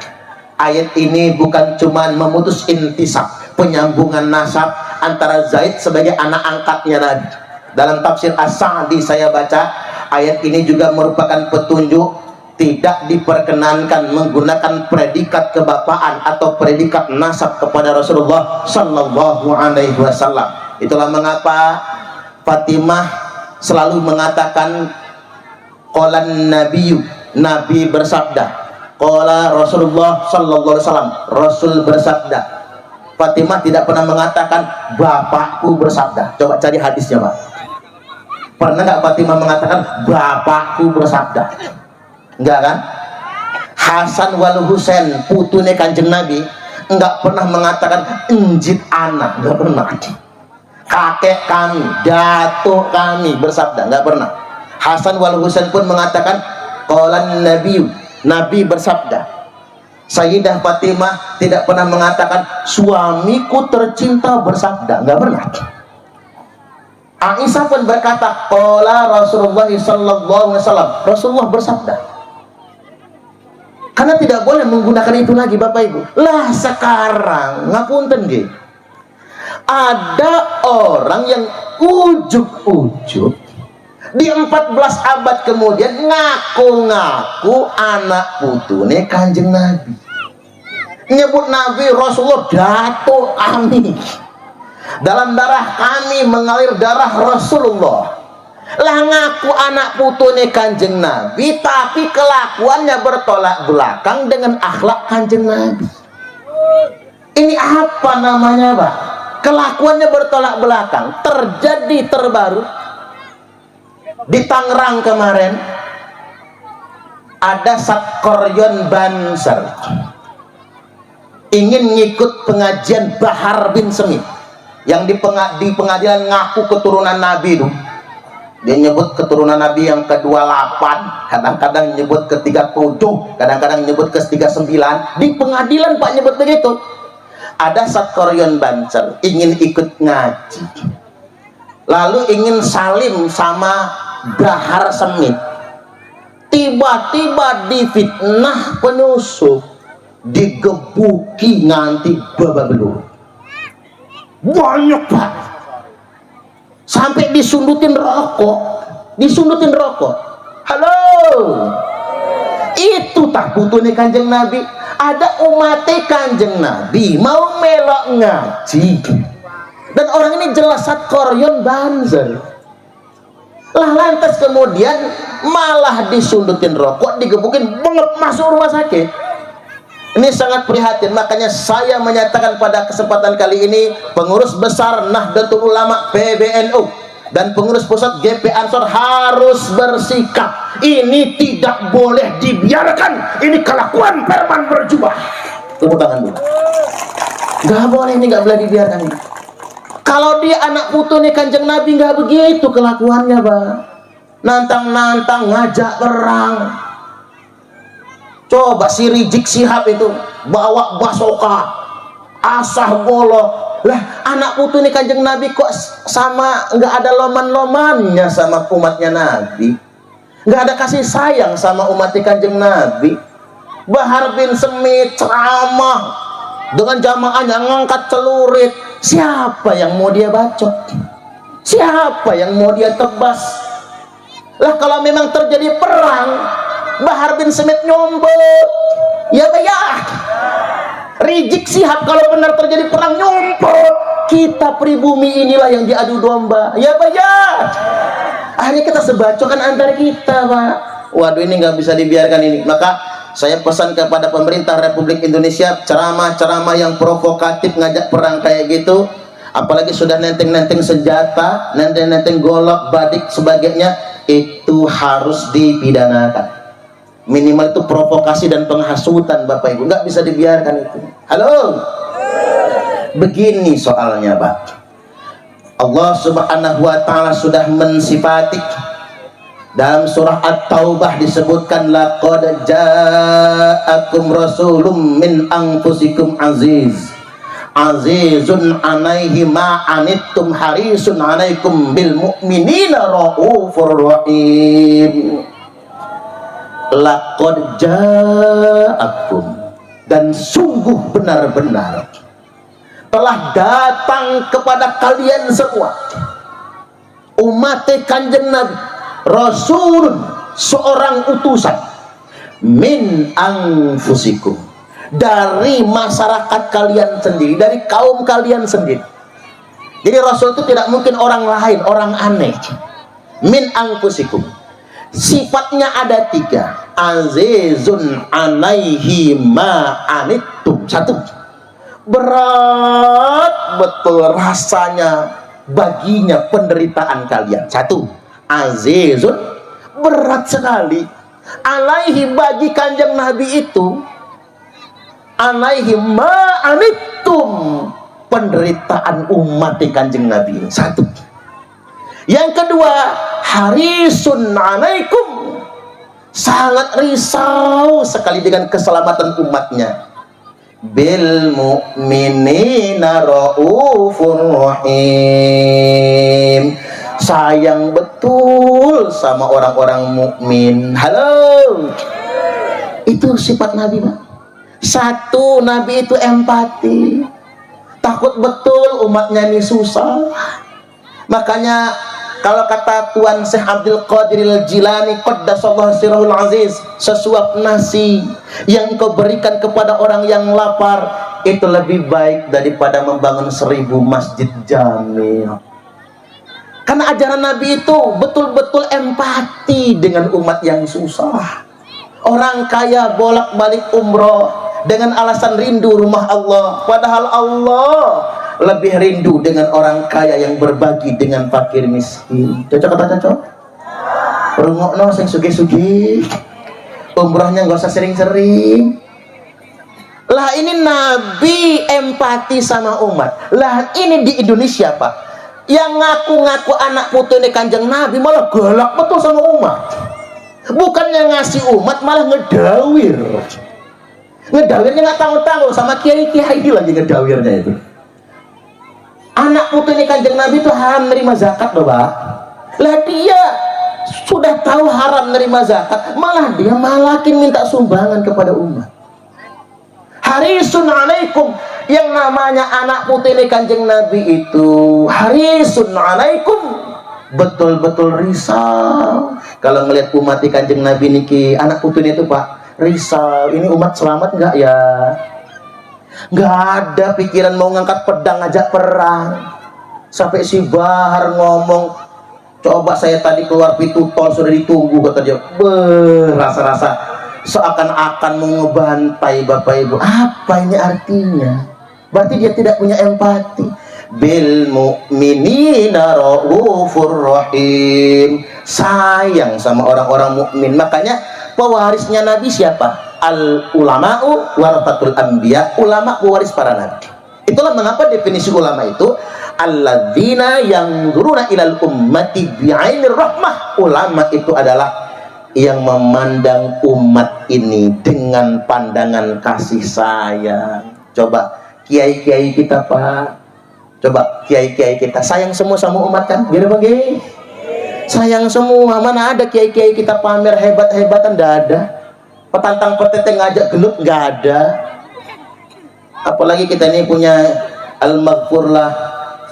Ayat ini bukan cuma memutus intisab, penyambungan nasab antara Zaid sebagai anak angkatnya Nabi. Dalam tafsir As-Sa'di saya baca, ayat ini juga merupakan petunjuk tidak diperkenankan menggunakan predikat kebapaan atau predikat nasab kepada Rasulullah Sallallahu Alaihi Wasallam. Itulah mengapa Fatimah selalu mengatakan qalan nabiyyu, Nabi bersabda, qala Rasulullah Sallallahu Alaihi Wasallam, Rasul bersabda. Fatimah tidak pernah mengatakan bapakku bersabda. Coba cari hadisnya Pak. Pernah nggak Fatimah mengatakan bapakku bersabda? Enggak kan? Hasan wal Husain putune Kanjeng Nabi enggak pernah mengatakan enjit anak, enggak pernah. Kakek kami, datuk kami bersabda, enggak pernah. Hasan wal Husain pun mengatakan qalan nabiyyu, Nabi bersabda. Sayyidah Fatimah tidak pernah mengatakan suamiku tercinta bersabda, enggak pernah. Aisyah pun berkata qala Rasulullah sallallahu alaihi wasallam, Rasulullah bersabda. Karena tidak boleh menggunakan itu lagi Bapak Ibu. Lah sekarang ngapunten nggih, ada orang yang ujug-ujug di 14 abad kemudian ngaku-ngaku anak putune Kanjeng Nabi, nyebut Nabi Rasulullah datuk kami, dalam darah kami mengalir darah Rasulullah. Lah ngaku anak putune Kanjeng Nabi, tapi kelakuannya bertolak belakang dengan akhlak Kanjeng Nabi. Ini apa namanya, Pak? Kelakuannya bertolak belakang. Terjadi terbaru di Tangerang kemarin, ada Satkoryon Banser ingin ngikut pengajian Bahar bin Semit yang di pengadilan ngaku keturunan Nabi itu. Dia nyebut keturunan Nabi yang ke-28, kadang-kadang nyebut ke-37, kadang-kadang nyebut ke-39. Di pengadilan Pak nyebut begitu. Ada Satkoryon Banser ingin ikut ngaji, lalu ingin salim sama Bahar Semit. Tiba-tiba difitnah penyusup, digebuki nganti babak belur. Banyak, Pak. Sampai disundutin rokok. Halo, itu tak butuhnya Kanjeng Nabi. Ada umatnya Kanjeng Nabi mau melok ngaji, dan orang ini jelas Satkoryon Banser. Lah lantas kemudian malah disundutin rokok, digebukin, bengep masuk rumah sakit. Ini sangat prihatin. Makanya saya menyatakan pada kesempatan kali ini, pengurus besar Nahdlatul Ulama PBNU dan pengurus pusat GP Ansor harus bersikap. Ini tidak boleh dibiarkan. Ini kelakuan perman berjubah. Tepuk tangan dulu. Gak boleh, ini gak boleh dibiarkan ini. Kalau dia anak putunya Kanjeng Nabi, gak begitu kelakuannya, Pak. Nantang-nantang, ngajak perang. Coba si Rizik Sihab itu bawa basoka, asah golok. Lah anak putu ini Kanjeng Nabi kok sama nggak ada loman-lomannya sama umatnya Nabi, nggak ada kasih sayang sama umatnya Kanjeng Nabi. Bahar bin Semit ceramah dengan jamaahnya ngangkat celurit. Siapa yang mau dia bacot? Siapa yang mau dia tebas? Lah kalau memang terjadi perang, Bahar bin Semit nyombol, ya Pak ya. Rizik Sihab kalau benar terjadi perang nyombol. Kita pribumi inilah yang diadu domba, ya Pak ya. Akhirnya kita sebacokan antara kita, Pak. Waduh, ini nggak bisa dibiarkan ini. Maka saya pesan kepada pemerintah Republik Indonesia, ceramah-ceramah yang provokatif ngajak perang kayak gitu, apalagi sudah nenteng-nenteng senjata, nenteng-nenteng golok, badik sebagainya, itu harus dipidanakan. Minimal itu provokasi dan penghasutan, Bapak Ibu, nggak bisa dibiarkan itu. Halo, begini soalnya, Pak. Allah Subhanahu wa Ta'ala sudah mensifati dalam surah At-Taubah, disebutkan laqad ja'akum rasulun min anfusikum azizun alaihi ma anittum harisun alaikum bil mu'minina raufur rahim. Laqad ja'akum, dan sungguh benar-benar telah datang kepada kalian semua umat Kanjeng Nabi Rasul, seorang utusan min anfusikum, dari masyarakat kalian sendiri, dari kaum kalian sendiri. Jadi Rasul itu tidak mungkin orang lain, orang aneh. Min anfusikum, sifatnya ada 3. Azizun alaihi ma anittum. 1, berat betul rasanya baginya penderitaan kalian. 1, azizun, berat sekali. Alaihi, bagi Kanjeng Nabi itu, alaihi ma anittum, penderitaan umat Kanjeng Nabi. 1. Yang kedua, harisun alaikum, sangat risau sekali dengan keselamatan umatnya. Bil mu'minina raufur rahim, sayang betul sama orang-orang mukmin. Halo, itu sifat Nabi, Pak. 1, Nabi itu empati, takut betul umatnya ini susah. Makanya kalau kata Tuan Syekh Abdul Qadir Jilani qaddasallahu sirrul aziz, sesuap nasi yang kau berikan kepada orang yang lapar itu lebih baik daripada membangun 1000 masjid jami. Karena ajaran Nabi itu betul-betul empati dengan umat yang susah. Orang kaya bolak-balik umroh, dengan alasan rindu rumah Allah, padahal Allah lebih rindu dengan orang kaya yang berbagi dengan fakir miskin. Cocok atau cocok? Rungokno sing sugih-sugih, umrohnya nggak usah sering-sering. Lah ini Nabi empati sama umat. Lah ini di Indonesia Pak, yang ngaku-ngaku anak putu ini Kanjeng Nabi malah galak betul sama umat. Bukannya ngasih umat, malah ngedawir. Ngedawirnya nggak tanggung-tanggung, sama kiai-kiai lagi ngedawirnya itu. Anak putu ini Kanjeng Nabi itu haram nerima zakat loh Pak. Lah dia sudah tahu haram nerima zakat, malah dia malakin minta sumbangan kepada umat. Harisun alaikum, yang namanya anak putih Kanjeng Nabi itu harisun alaikum, betul-betul risau kalau ngelihat umat Kanjeng Nabi niki anak putih itu Pak, risau ini umat selamat nggak ya, nggak ada pikiran mau ngangkat pedang ngajak perang. Sampai si Bahar ngomong, coba saya tadi keluar pintu tol sudah ditunggu, kata dia, rasa-rasa seakan-akan mau ngebantai Bapak Ibu. Apa ini artinya? Berarti dia tidak punya empati. Bil mu'minina raufur rahim, sayang sama orang-orang mukmin. Makanya pewarisnya Nabi siapa? Al ulama'u warathatul anbiya, ulama pewaris para nabi. Itulah mengapa definisi ulama itu alladzina yanzuruna ilal ummati bi'ainir rahmah. Ulama itu adalah yang memandang umat ini dengan pandangan kasih sayang. Coba kiai-kiai kita Pak, coba kiai-kiai kita sayang semua sama umat kan? Biar bagi sayang semua. Mana ada kiai-kiai kita pamer hebat-hebatan? Nggak ada. Petantang petete ngajak gelut? Nggak ada. Apalagi kita ini punya al-maghfurlah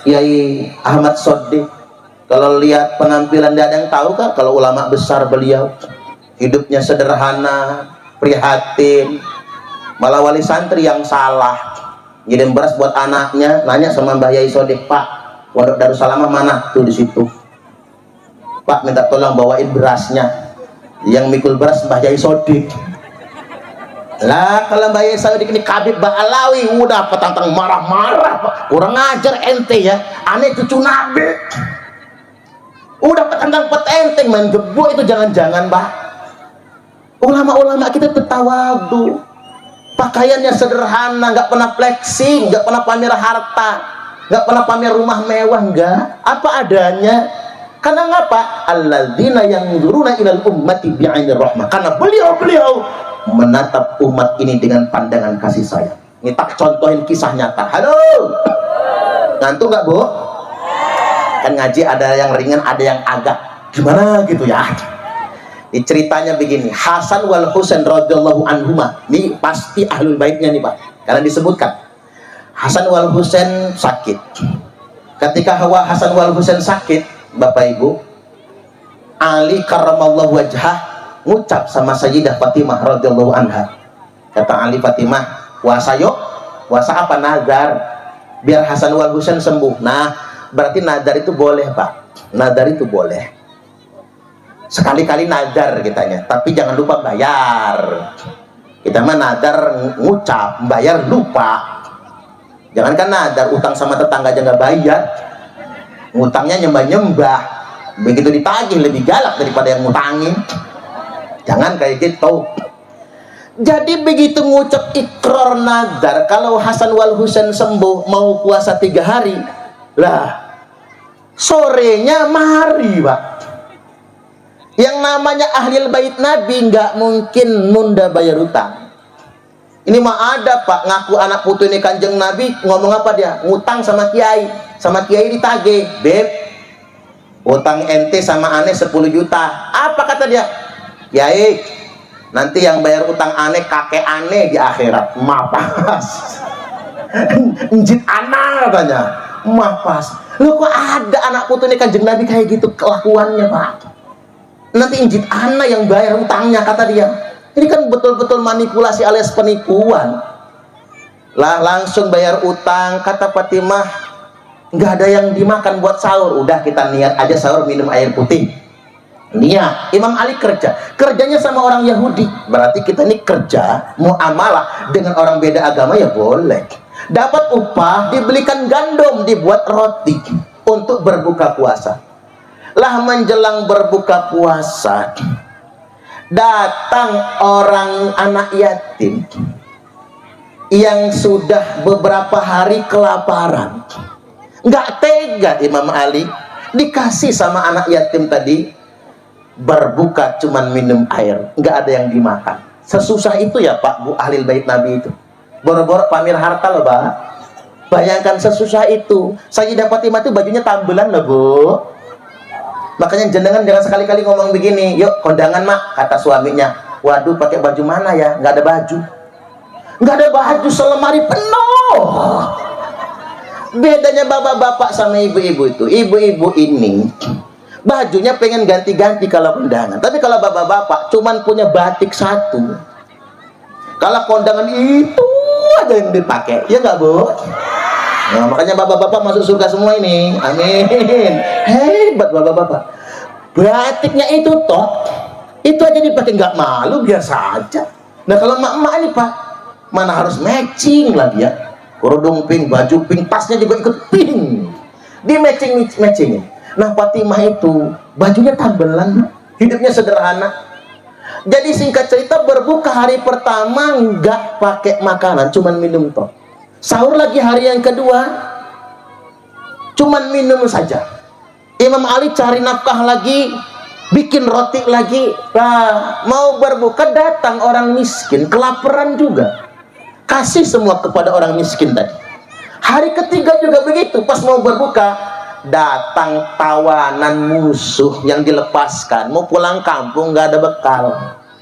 Kiai Ahmad Soddiq. Kalau lihat penampilan, tidak ada yang tahu kan kalau ulama besar beliau, hidupnya sederhana, prihatin. Malah wali santri yang salah ngirim beras buat anaknya, nanya sama Mbah Yai Sodik, Pak, Pondok Darussalam mana? Tuh di situ. Pak, minta tolong bawain berasnya. Yang mikul beras Mbah Yai Sodik. Lah kalau Mbah Yai Sodik ini Kabib Ba'alawi, udah petantang marah-marah, Pak. Kurang ajar ente ya, aneh cucu Nabi. Udah petantang petenteng main gebuk itu, jangan-jangan Pak. Ulama-ulama kita tertawadu, pakaiannya sederhana, nggak pernah flexing, nggak pernah pamer harta, nggak pernah pamer rumah mewah, nggak, apa adanya. Karena ngapa? Alladzina yanzuruna ilal ummati bi'ainir rahmah. Karena beliau menatap umat ini dengan pandangan kasih sayang. Ini tak contohin kisah nyata. Halo, ngantuk nggak Bu? Kan ngaji ada yang ringan, ada yang agak gimana gitu ya. Ini ceritanya begini, Hasan wal Husain radhiyallahu anhuma. Ini pasti ahlul baitnya nih Pak, karena disebutkan Hasan wal Husain sakit. Ketika Hasan wal Husain sakit, Bapak Ibu, Ali karramallahu wajhah ngucap sama Sayyidah Fatimah radhiyallahu anha. Kata Ali, Fatimah, puasa yuk. Puasa apa? Nazar, biar Hasan wal Husain sembuh. Nah, berarti nadar itu boleh Pak, nadar itu boleh, sekali-kali nadar kitanya, tapi jangan lupa bayar. Kita mah nadar ngucap, bayar lupa. Jangankan nadar, utang sama tetangga aja nggak bayar, ngutangnya nyembah-nyembah, begitu ditagih lebih galak daripada yang ngutangin. Jangan kayak gitu. Jadi begitu ngucap ikrar nadar, kalau Hasan wal Husain sembuh mau puasa 3 hari, lah sorenya mari Pak. Yang namanya ahlil bait Nabi nggak mungkin nunda bayar utang. Ini mah ada Pak, ngaku anak putu ini Kanjeng Nabi, ngomong apa dia? Ngutang sama kiai ditagih, Beb, utang ente sama aneh 10 juta. Apa kata dia? Kiai, nanti yang bayar utang aneh kakek aneh di akhirat. Mapas. Njit anak katanya. Mapas. Loh kok ada anak putu ini Kanjeng Nabi kayak gitu kelakuannya Pak? Nanti injit anak yang bayar utangnya kata dia. Ini kan betul-betul manipulasi alias penipuan. Lah langsung bayar utang. Kata Fatimah, nggak ada yang dimakan buat sahur. Udah kita niat aja sahur minum air putih. Dia Imam Ali kerjanya sama orang Yahudi, berarti kita ini kerja muamalah dengan orang beda agama ya boleh. Dapat upah, dibelikan gandum, dibuat roti untuk berbuka puasa. Lah menjelang berbuka puasa, datang orang anak yatim yang sudah beberapa hari kelaparan. Nggak tega Imam Ali, dikasih sama anak yatim tadi berbuka cuman minum air, nggak ada yang dimakan. Sesusah itu ya Pak Bu ahli bait Nabi itu, boro-boro pamer harta loh Pak. Bayangkan sesusah itu. Sayyidah Fatimah itu bajunya tambelan loh Bu. Makanya jenengan jangan sekali-kali ngomong begini, yuk kondangan mak, kata suaminya. Waduh pakai baju mana ya, nggak ada baju. Nggak ada baju, selemari penuh. Bedanya bapak-bapak sama ibu-ibu itu, ibu-ibu ini bajunya pengen ganti-ganti kalau kondangan, tapi kalau bapak-bapak cuman punya batik satu. Kalau kondangan itu aja yang dipakai, ya nggak Bu? Nah, makanya bapak-bapak masuk surga semua ini, amin. Hebat bapak-bapak. Batiknya itu toh, itu aja dipakai nggak malu, biasa aja. Nah kalau emak-emak ini Pak, mana harus matching lah dia, kerudung pink, baju pink, tasnya juga ikut pink, di matching. Nah Fatimah itu bajunya tambelan, hidupnya sederhana. Jadi singkat cerita, berbuka hari pertama nggak pakai makanan, cuman minum toh. Sahur lagi hari yang kedua, cuman minum saja. Imam Ali cari nafkah lagi, bikin roti lagi. Nah, mau berbuka datang orang miskin, kelaparan juga, kasih semua kepada orang miskin tadi. Hari ketiga juga begitu, pas mau berbuka datang tawanan musuh yang dilepaskan, mau pulang kampung nggak ada bekal,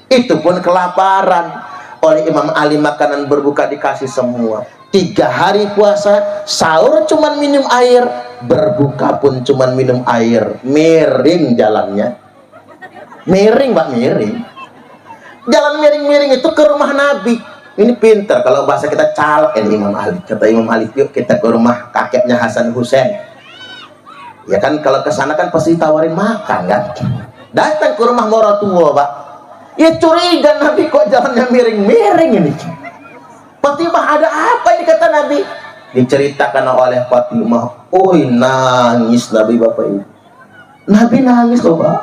itu pun kelaparan. Oleh Imam Ali makanan berbuka dikasih semua. 3 hari puasa, sahur cuman minum air, berbuka pun cuman minum air. Miring jalannya, miring Pak, miring. Jalan miring-miring itu ke rumah Nabi. Ini pinter, kalau bahasa kita caleg ini Imam Ali. Kata Imam Ali, yuk kita ke rumah kakeknya Hasan Husain. Ya kan kalau ke sana kan pasti tawarin makan kan. Datang ke rumah morotua Pak, ya curiga Nabi kok jalannya miring-miring ini. Fatimah ada apa ini kata Nabi? Diceritakan oleh Fatimah. Oi nangis Nabi Bapak Ibu. Nabi nangis loh Pak.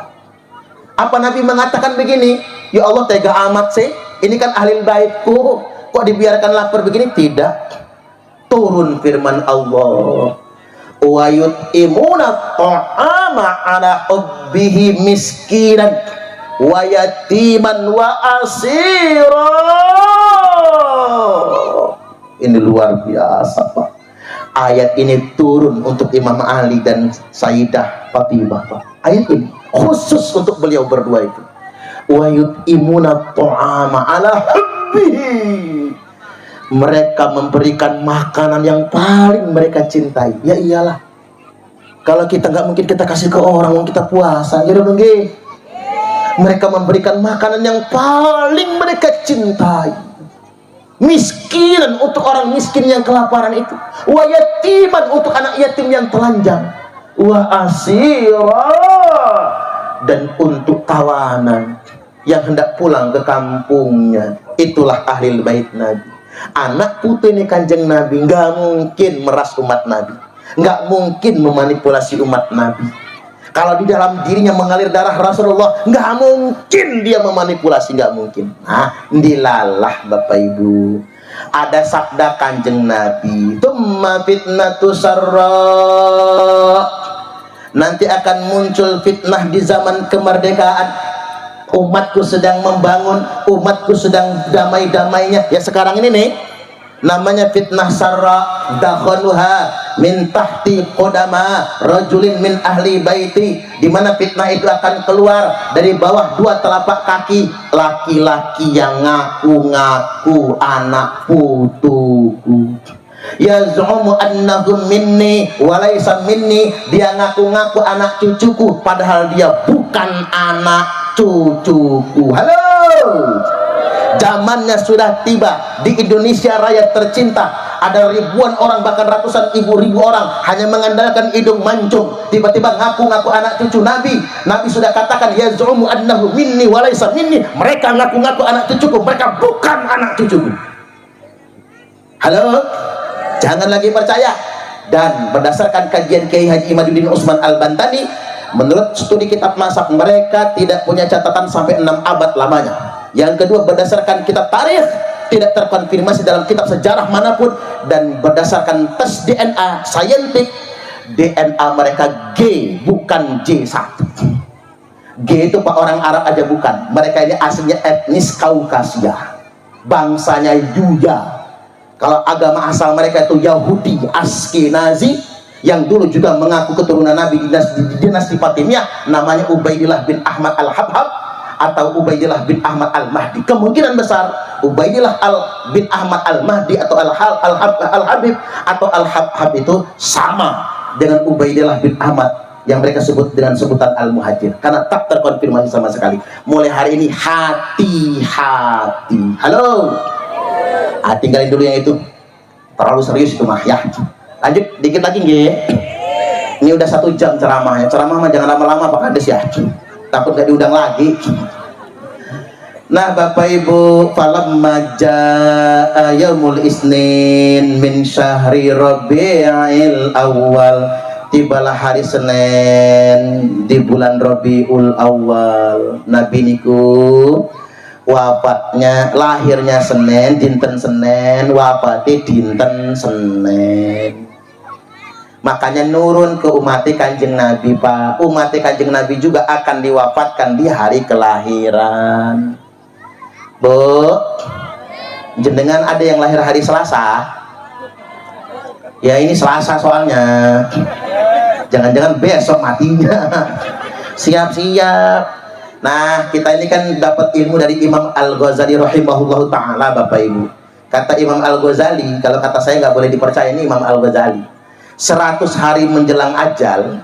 Apa Nabi mengatakan begini? Ya Allah tega amat sih, ini kan ahli baitku, kok dibiarkan lapar begini? Tidak. Turun firman Allah, wa yut'imuna ta'ama ala hubbihi miskinan wa yatiman wa asira. Ini luar biasa Pak. Ayat ini turun untuk Imam Ali dan Sayyidah Fatimah Pak. Ayat ini khusus untuk beliau berdua itu. Wa yut'imuna ta'ama ala hubbihi. Mereka memberikan makanan yang paling mereka cintai. Ya iyalah, kalau kita nggak mungkin kita kasih ke orang, kita puasa jadi mungkin. Mereka memberikan makanan yang paling mereka cintai. Miskinan untuk orang miskin yang kelaparan itu, wa yatiman untuk anak yatim yang telanjang, wa asira, dan untuk tawanan yang hendak pulang ke kampungnya. Itulah ahli bait Nabi. Anak putu ini Kanjeng Nabi, nggak mungkin meras umat Nabi, nggak mungkin memanipulasi umat Nabi. Kalau di dalam dirinya mengalir darah Rasulullah, nggak mungkin dia memanipulasi, nggak mungkin. Nah, dilalah Bapak Ibu. Ada sabda Kanjeng Nabi, "Tumma fitnatu sarra." Nanti akan muncul fitnah di zaman kemerdekaan. Umatku sedang membangun, umatku sedang damai-damainya. Ya sekarang ini nih, namanya fitnah sarra, dakhaluha min tahti qodama rajulin min ahli baiti, di mana fitnah itu akan keluar dari bawah 2 telapak kaki laki-laki yang ngaku-ngaku anak putuku. Yaz'umu annahum minni walaysa minni, dia ngaku-ngaku anak cucuku padahal dia bukan anak cucuku. Halo, zamannya sudah tiba di Indonesia raya tercinta. ada ribuan orang bahkan ratusan ribu orang hanya mengandalkan hidung mancung, tiba-tiba ngaku-ngaku anak cucu Nabi. Nabi sudah katakan yaz'umu annahu minni wa laysa minni, mereka ngaku-ngaku anak cucuku, mereka bukan anak cucuku. Halo, jangan lagi percaya. Dan berdasarkan kajian Kiai Haji Imaduddin Utsman Al-Bantani, menurut studi kitab masak, mereka tidak punya catatan sampai 6 abad lamanya. Yang kedua, berdasarkan kitab tarikh, tidak terkonfirmasi dalam kitab sejarah manapun. Dan berdasarkan tes DNA saintik, DNA mereka G bukan J1. G itu Pak orang Arab aja bukan. Mereka ini aslinya etnis Kaukasia, bangsanya Yuda. Kalau agama asal mereka itu Yahudi Askenazi, yang dulu juga mengaku keturunan Nabi di dinasti Fatimiyah, namanya Ubaidillah bin Ahmad Al-Habhab atau Ubaidillah bin Ahmad Al-Mahdi. Kemungkinan besar Ubaidillah bin Ahmad Al-Mahdi atau Al-Habib atau Al-Habhab itu sama dengan Ubaidillah bin Ahmad yang mereka sebut dengan sebutan Al-Muhajir, karena tak terkonfirmasi sama sekali. Mulai hari ini hati-hati. Halo, tinggalin dulu yang itu, terlalu serius itu mah ya. Lanjut dikit lagi nggih. Ini udah 1 jam ceramahnya. Ceramah mah jangan lama-lama Pak Kades ya, takut gak diundang lagi. Nah Bapak Ibu, falamma jaa yaumul isnin min syahri rabi'il awal, tibalah hari Senin di bulan Rabiul Awal. Nabi niku wafatnya, lahirnya Senin, dinten Senin, wafatnya dinten Senin. Makanya nurun ke umat Kanjeng Nabi Pak. Umat Kanjeng Nabi juga akan diwafatkan di hari kelahiran. Bu, jenengan ada yang lahir hari Selasa? Ya ini Selasa soalnya. Jangan-jangan besok matinya. Siap-siap. Nah, kita ini kan dapat ilmu dari Imam Al-Ghazali rahimahullahu ta'ala Bapak Ibu. Kata Imam Al-Ghazali, kalau kata saya nggak boleh dipercaya, ini Imam Al-Ghazali, 100 hari menjelang ajal,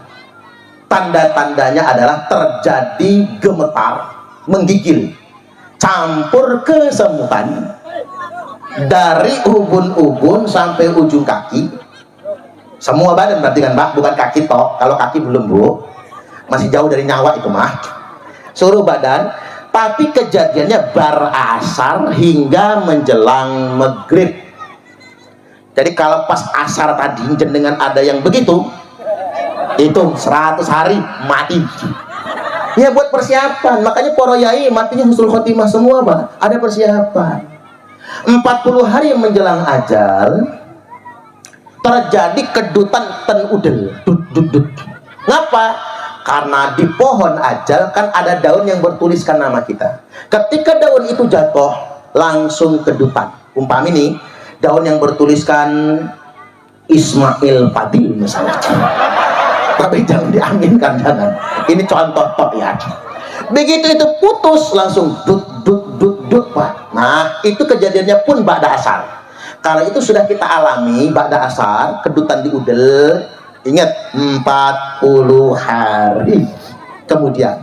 tanda-tandanya adalah terjadi gemetar, menggigil, campur kesemutan, dari ubun-ubun sampai ujung kaki, semua badan berarti kan Pak, bukan kaki toh. Kalau kaki belum Bu, masih jauh dari nyawa itu mah. Seluruh badan. Tapi kejadiannya bar asar hingga menjelang maghrib. Jadi kalau pas asar tadi jenengan ada yang begitu, itu 100 hari mati. Ya buat persiapan. Makanya poro yai matinya husnul khotimah semua Pak, ada persiapan. 40 hari menjelang ajal terjadi kedutan ten udel, dut. Ngapa? Karena di pohon ajal kan ada daun yang bertuliskan nama kita. Ketika daun itu jatuh, langsung kedutan. Umpama ini daun yang bertuliskan Ismail Fadil misalnya. Tapi jangan diaminkan, jangan. Ini contoh tok ya. Begitu itu putus, langsung dut Pak. Nah itu kejadiannya pun ba'da asar. Kalau itu sudah kita alami ba'da asar, kedutan di udel, ingat 40 hari kemudian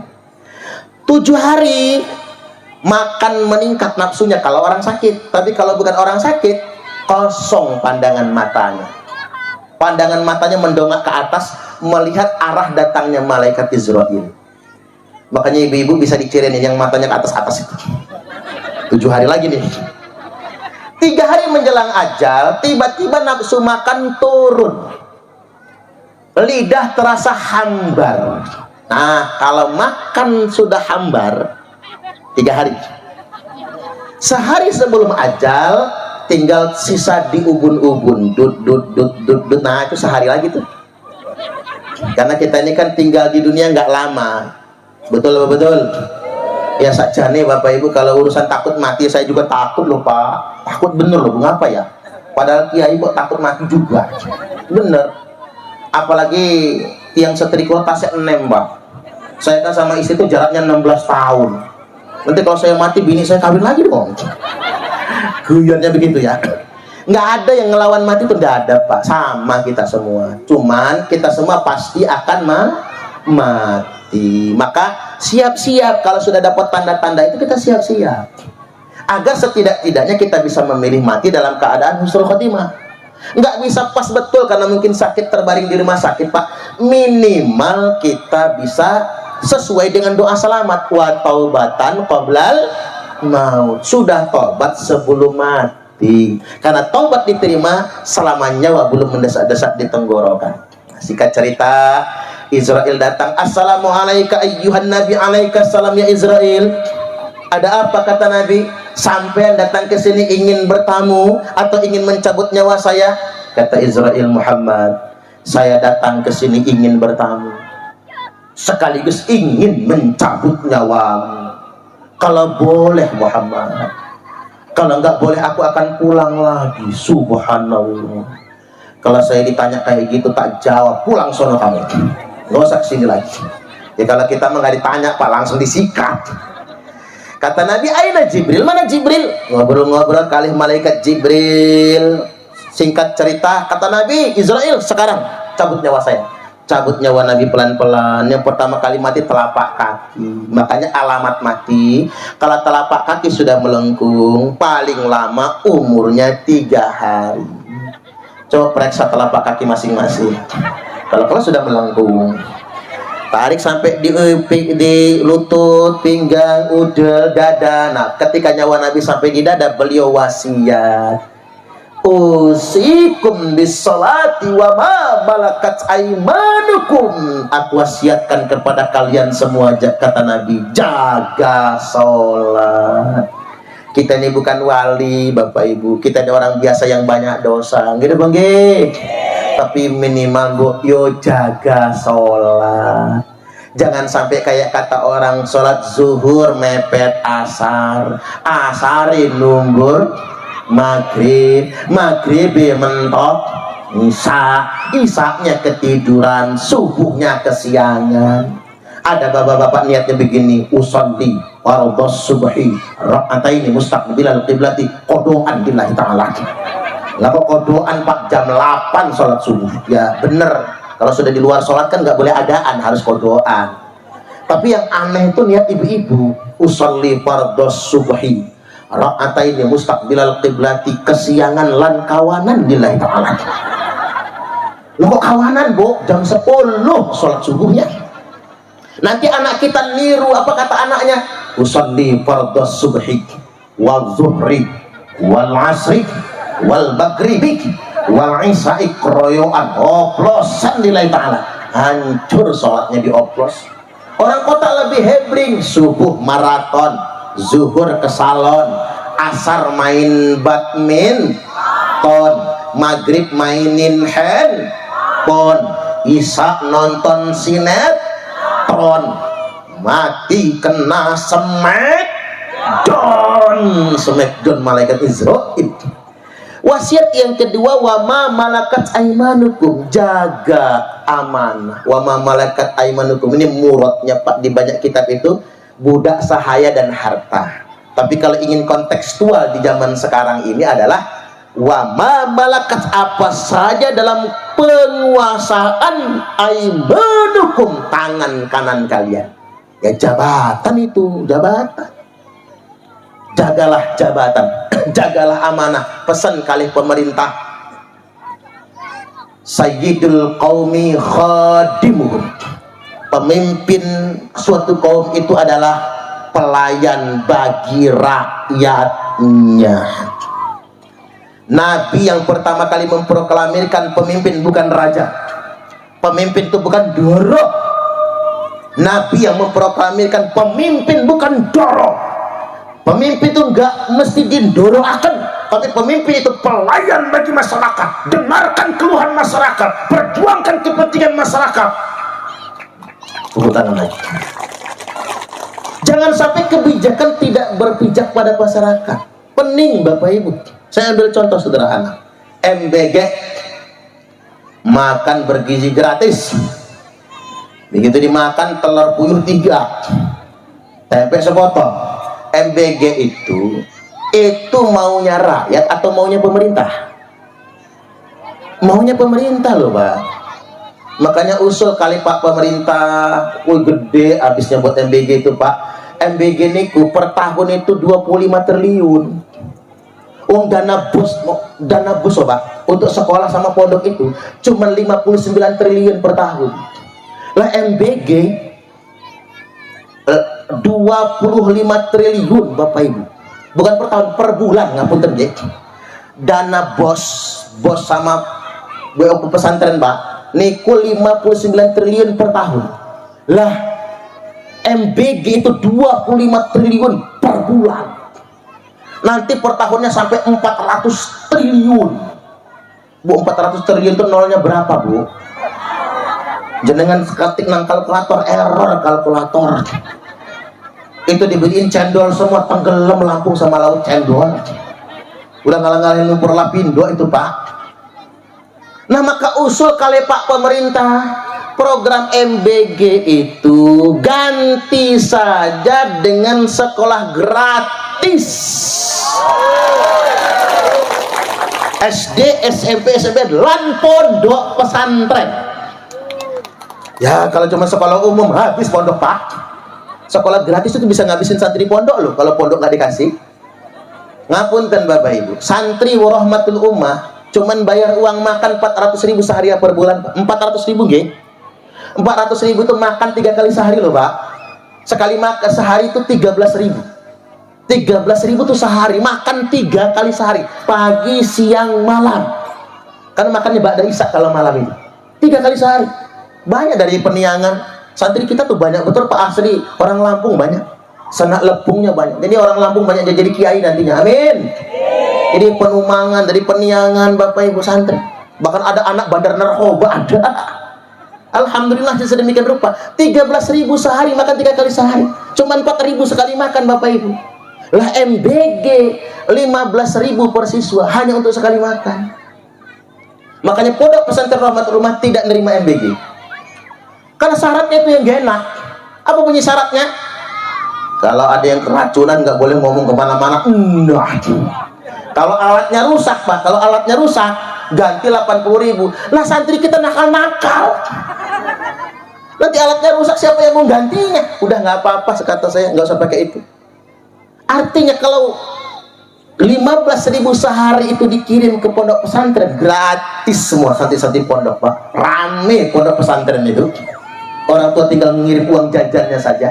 7 hari makan meningkat nafsunya kalau orang sakit. Tapi kalau bukan orang sakit, kosong pandangan matanya. Pandangan matanya mendongak ke atas, melihat arah datangnya malaikat Israil. Makanya ibu-ibu bisa diciriin yang matanya ke atas itu. 7 hari lagi nih. 3 hari menjelang ajal, tiba-tiba nafsu makan turun, lidah terasa hambar. Nah kalau makan sudah hambar 3 hari, sehari sebelum ajal tinggal sisa di ubun-ubun, dut. Nah itu sehari lagi tuh. Karena kita ini kan tinggal di dunia nggak lama, betul. Ya saja nih Bapak Ibu, kalau urusan takut mati saya juga takut loh Pak, takut bener loh. Mengapa ya? Padahal kiai kok takut mati juga, bener. Apalagi tiang setrika tasnya 6 Pak. Saya kan sama istri itu jaraknya 16 tahun. Nanti kalau saya mati bini saya kawin lagi dong. Guyonnya begitu ya. Nggak ada yang ngelawan mati itu, nggak ada Pak. Sama kita semua. Cuman kita semua pasti akan mati. Maka siap-siap, kalau sudah dapat tanda-tanda itu kita siap-siap. Agar setidak-tidaknya kita bisa memilih mati dalam keadaan husnul khotimah. nggak bisa pas betul karena mungkin sakit terbaring di rumah sakit Pak. Minimal kita bisa sesuai dengan doa selamat, wa taubatan qoblal maut, sudah tobat sebelum mati, karena taubat diterima selama nyawa belum mendesak-desak di tenggorokan. Singkat cerita, Israel datang, assalamualaikum ayyuhan nabi, alaika salam ya Israel. Ada apa kata Nabi? Sampai datang ke sini ingin bertamu atau ingin mencabut nyawa saya? Kata Israel, Muhammad, saya datang ke sini ingin bertamu sekaligus ingin mencabut nyawamu. Kalau boleh Muhammad, kalau enggak boleh aku akan pulang lagi. Subhanallah. Kalau saya ditanya kayak gitu tak jawab, pulang sono kamu, nggak usah kesini lagi. Ya kalau kita mah nggak ditanya Pak, langsung disikat. Kata Nabi, aina Jibril, mana Jibril? Ngobrol-ngobrol kali malaikat Jibril. Singkat cerita, kata Nabi, Israel sekarang cabut nyawa saya. Cabut nyawa Nabi pelan-pelan. Yang pertama kali mati telapak kaki. Makanya alamat mati, kalau telapak kaki sudah melengkung, paling lama umurnya 3 hari. Coba periksa telapak kaki masing-masing. Kalau sudah melengkung, tarik sampai di lutut, pinggang, udel, dada. Nah, ketika nyawa Nabi sampai di dada, beliau wasiat, usikum bisolati wa ma malakat aimanukum. Aku wasiatkan kepada kalian semua, kata Nabi, jaga sholat. Kita ini bukan wali Bapak Ibu, kita ini orang biasa yang banyak dosa, gitu Bang G. Tapi minimal Bu, yo jaga sholat. Jangan sampai kayak kata orang, sholat zuhur mepet asar, asarin nunggur maghrib, maghrib mentok isya, isaknya ketiduran, subuhnya kesiangan. Ada bapak-bapak niatnya begini, usolli fardhos subhi rak'ataini mustaqbilal qiblati qodoan billahi ta'ala. Lah kok qodoan Pak, jam 8 sholat subuh? Ya bener, kalau sudah di luar sholat kan nggak boleh adaan, harus qodoan. Tapi yang aneh itu niat ibu-ibu, usolli fardhos subhi rak'ataini mustaqbilal qiblati, kesiangan lan kawanan billahi ta'ala. Lah kok kawanan Bu? Jam 10 sholat subuhnya. Nanti anak kita niru, apa kata anaknya? Usolli fardhos subhi wal zuhri wal asri wal maghribi wal isya'i kroyoan, oplosan nilai ta'ala, hancur sholatnya dioplos. Orang kota lebih hebring, subuh maraton, zuhur ke salon, asar main badminton, maghrib mainin handphone, isya nonton sinetron, mati kena smackdown malaikat Israel. Wasiat yang kedua, wa ma malakat aimanukum, jaga amanah. Wa ma malakat aimanukum ini muradnya Pak di banyak kitab itu budak, sahaya dan harta. Tapi kalau ingin kontekstual di zaman sekarang ini adalah wa ma malakat, apa saja dalam penguasaan aimanukum, tangan kanan kalian. Ya jabatan itu, jabatan. Jagalah jabatan, jagalah amanah. Pesan kali pemerintah, sayyidul qaumi khadimuhum, pemimpin suatu kaum itu adalah pelayan bagi rakyatnya. Nabi yang pertama kali memproklamirkan pemimpin bukan raja, pemimpin itu bukan doro. Nabi yang memproklamirkan pemimpin bukan doro. Pemimpin itu enggak mesti didoroakan, tapi pemimpin itu pelayan bagi masyarakat. Dengarkan keluhan masyarakat, perjuangkan kepentingan masyarakat. Tepuk tangan lagi. Jangan sampai kebijakan tidak berpijak pada masyarakat. Pening Bapak Ibu. Saya ambil contoh sederhana. MBG, makan bergizi gratis. Begitu dimakan telur puyuh 3, tempe sepotong. MBG itu maunya rakyat atau maunya pemerintah? Maunya pemerintah loh Pak. Makanya usul kali Pak pemerintah, gede habisnya buat MBG itu Pak. MBG niku per tahun itu 25 triliun. Dana bos Pak untuk sekolah sama pondok itu cuma 59 triliun per tahun. Lah MBG 25 triliun Bapak Ibu, bukan per tahun, per bulan, ngapunten nggih. Dana bos sama BO pesantren Pak niku 59 triliun per tahun. Lah MBG itu 25 triliun per bulan, nanti per tahunnya sampai 400 triliun Bu. 400 triliun itu nolnya berapa Bu? Jenengan ketik nang kalkulator, error kalkulator itu dibeliin cendol semua, tenggelam Lampung sama laut cendol, udah ngalang-ngalahin lumpur lapindo itu Pak. Nah maka usul kali Pak pemerintah, program MBG itu ganti saja dengan sekolah gratis, SD, SMP, SMP, lan pondok pesantren. Ya kalau cuma sekolah umum habis pondok Pak. Sekolah gratis itu bisa ngabisin santri pondok loh kalau pondok nggak dikasih. Ngapunten Bapak Ibu, santri warahmatul ummah cuman bayar uang makan 400.000 sehari per bulan. 400.000 nggih. 400.000 itu makan 3 kali sehari loh Pak. Sekali makan sehari itu 13.000. 13.000 tuh sehari, makan 3 kali sehari, pagi, siang, malam. Karena makannya ba'da isya kalau malam itu. 3 kali sehari. Banyak dari peniangan. Santri kita tuh banyak betul Pak, asli. Orang Lampung banyak. Sanak lepungnya banyak. Jadi orang Lampung banyak jadi kiai nantinya. Amin. Jadi penumangan, dari peniangan Bapak Ibu santri. Bahkan ada anak bandar narkoba ada. Alhamdulillah sedemikian rupa. 13.000 sehari, makan 3 kali sehari. Cuman 4.000 sekali makan Bapak Ibu. Lah MBG 15.000 per siswa hanya untuk sekali makan. Makanya pondok pesantren Rahmatul Ummah tidak nerima MBG. Karena syaratnya itu yang gak enak. Apa bunyi syaratnya? Kalau ada yang keracunan nggak boleh ngomong kemana-mana. Kalau alatnya rusak Pak, kalau alatnya rusak ganti 80.000. Lah santri kita nakal-nakal. Nanti alatnya rusak siapa yang mau gantinya? Udah nggak apa-apa sekata saya, nggak usah pakai itu. Artinya kalau 15.000 sehari itu dikirim ke pondok pesantren gratis semua santri-santri pondok Pak. Rame pondok pesantren itu. Orang tua tinggal mengirim uang jajannya saja.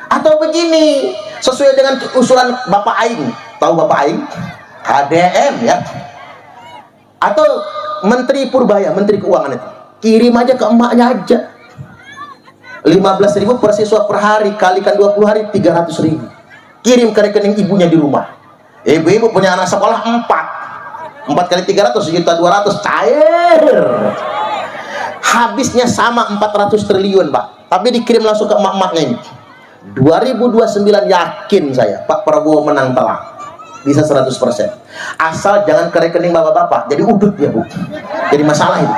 Atau begini, sesuai dengan usulan Bapak Aing. Tahu Bapak Aing? HDM ya. Atau Menteri Purbaya, Menteri Keuangan itu. Kirim aja ke emaknya aja. 15.000 per siswa per hari, kalikan 20 hari 300.000. Kirim ke rekening ibunya di rumah. Ibu-ibu punya anak sekolah 4 kali 300, 1.200.000 cair. Habisnya sama 400 triliun Pak. Tapi dikirim langsung ke emak-emaknya ini. 2029 yakin saya Pak Prabowo menang telak. Bisa 100%. Asal jangan ke rekening bapak-bapak. Jadi udut ya Bu. Jadi masalah itu.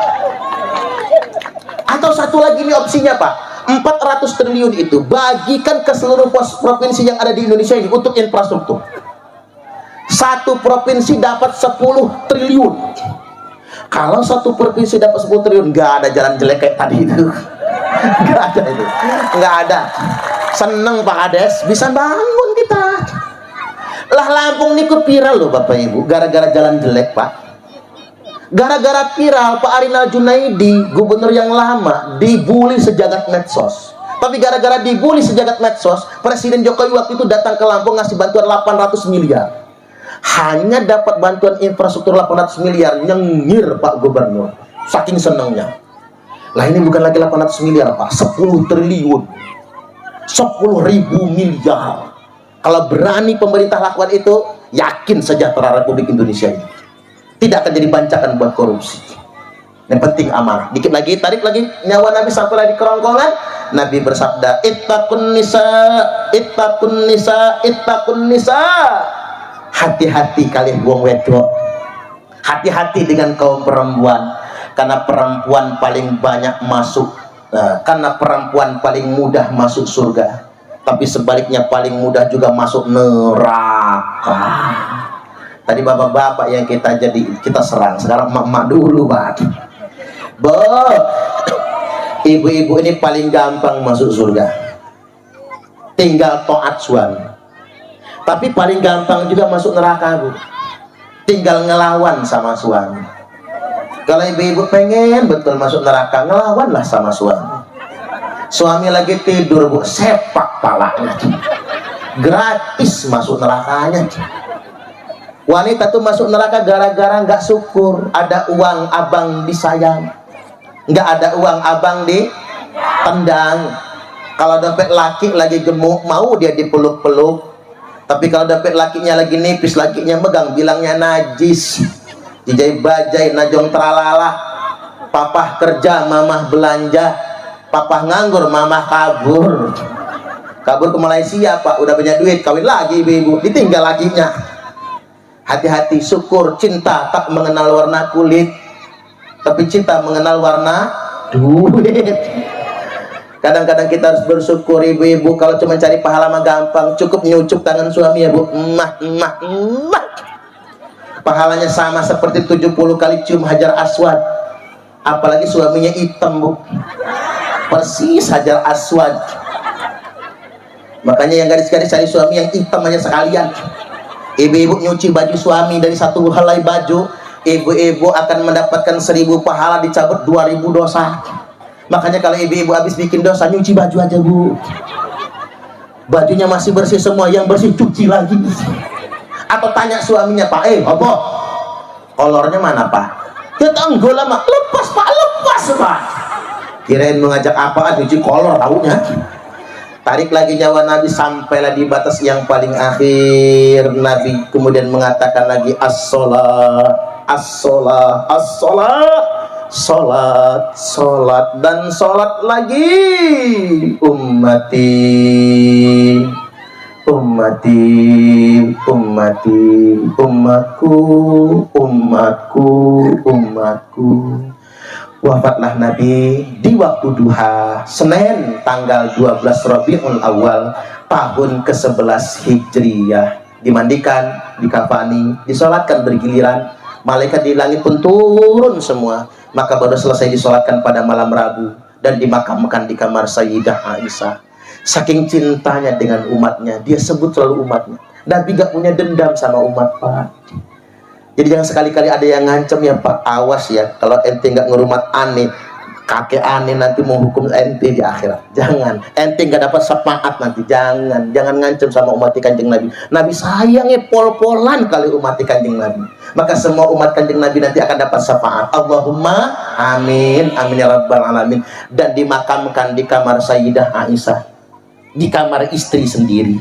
Atau satu lagi ini opsinya Pak. 400 triliun itu bagikan ke seluruh provinsi yang ada di Indonesia ini untuk infrastruktur. Satu provinsi dapat 10 triliun. Kalau satu provinsi dapat 10 triliun, nggak ada jalan jelek kayak tadi itu. Nggak ada itu. Nggak ada. Seneng Pak Ades, bisa bangun kita. Lah Lampung niku viral loh Bapak Ibu, gara-gara jalan jelek Pak. Gara-gara viral Pak Arinal Junaidi, gubernur yang lama, dibully sejagat medsos. Tapi gara-gara dibully sejagat medsos, Presiden Jokowi waktu itu datang ke Lampung ngasih bantuan 800 miliar. Hanya dapat bantuan infrastruktur 800 miliar, nyengir Pak Gubernur. Saking senengnya. Lah ini bukan lagi 800 miliar Pak, 10 triliun. 10.000 miliar. Kalau berani pemerintah lakukan itu, yakin sejahtera Republik Indonesia ini tidak akan jadi bancakan buat korupsi. Yang penting amanah. Dikit lagi, tarik lagi nyawa Nabi sampai lagi kerongkongan. Nabi bersabda, ittaqun nisa, ittaqun nisa, ittaqun nisa. Hati-hati kalian buang wedok. Hati-hati dengan kaum perempuan. Karena perempuan paling banyak masuk. Karena perempuan paling mudah masuk surga. Tapi sebaliknya paling mudah juga masuk neraka. Tadi bapak-bapak yang kita serang. Sekarang emak-emak dulu Pak. Ibu-ibu ini paling gampang masuk surga. Tinggal taat suami. Tapi paling gampang juga masuk neraka Bu. tinggal ngelawan sama suami. Kalau ibu-ibu pengen betul masuk neraka, ngelawanlah sama suami. Suami lagi tidur, bu, sepak palanya, gratis masuk nerakanya. Wanita tuh masuk neraka gara-gara nggak syukur. Ada uang abang disayang, nggak ada uang abang ditendang. Kalau dompet laki lagi gemuk, mau dia dipeluk-peluk. Tapi kalau dompet lakinya lagi nipis, lakinya megang, bilangnya najis. Dijai bajai, najong tralala. Papah kerja, mamah belanja. Papah nganggur, mamah kabur. Kabur ke Malaysia, pak, udah banyak duit, kawin lagi ibu-ibu, ditinggal lakinya. Hati-hati, syukur. Cinta tak mengenal warna kulit, tapi cinta mengenal warna duit. Kadang-kadang kita harus bersyukur ibu-ibu. Kalau cuma cari pahala mah gampang, cukup nyucup tangan suami ya bu, emak. Pahalanya sama seperti 70 kali cium hajar aswad. Apalagi suaminya hitam bu, persis hajar aswad. Makanya yang gadis-gadis cari suami yang hitam aja sekalian. Ibu-ibu nyuci baju suami dari satu helai baju, ibu-ibu akan mendapatkan 1000 pahala, dicabut 2000 dosa. Makanya kalau ibu-ibu habis bikin dosa, nyuci baju aja bu. Bajunya masih bersih semua, yang bersih cuci lagi. Atau tanya suaminya, pak, apa? Kolornya mana pak? Ya tanggo lama, lepas pak. Kirain mengajak apaan, cuci kolor taunya. Tarik lagi nyawa Nabi, sampailah di batas yang paling akhir. Nabi kemudian mengatakan lagi, as-sholat, as-sholat, as-sholat, sholat dan sholat lagi. Ummati, ummatku. Wafatlah Nabi di waktu duha Senin tanggal 12 Rabiul Awal tahun ke-11 Hijriyah. Dimandikan, dikafani, disolatkan bergiliran. Malaikat di langit pun turun semua. Maka baru selesai disolatkan pada malam Rabu dan dimakamkan di kamar Sayyidah Aisyah. Saking cintanya dengan umatnya, dia sebut selalu umatnya. Nabi gak punya dendam sama umat pak. Jadi jangan sekali-kali ada yang ngancam ya pak, awas ya kalau ente nggak ngerumat aneh, kakek aneh nanti mau hukum ente di akhirat. Jangan, ente nggak dapat syafaat nanti. Jangan ngancam sama umat kanjeng Nabi. Nabi sayangnya pol-polan kali umat kanjeng Nabi. Maka semua umat kanjeng Nabi nanti akan dapat syafaat. Allahumma amin, amin ya rabbal alamin. Dan dimakamkan di kamar Sayyidah Aisyah, di kamar istri sendiri.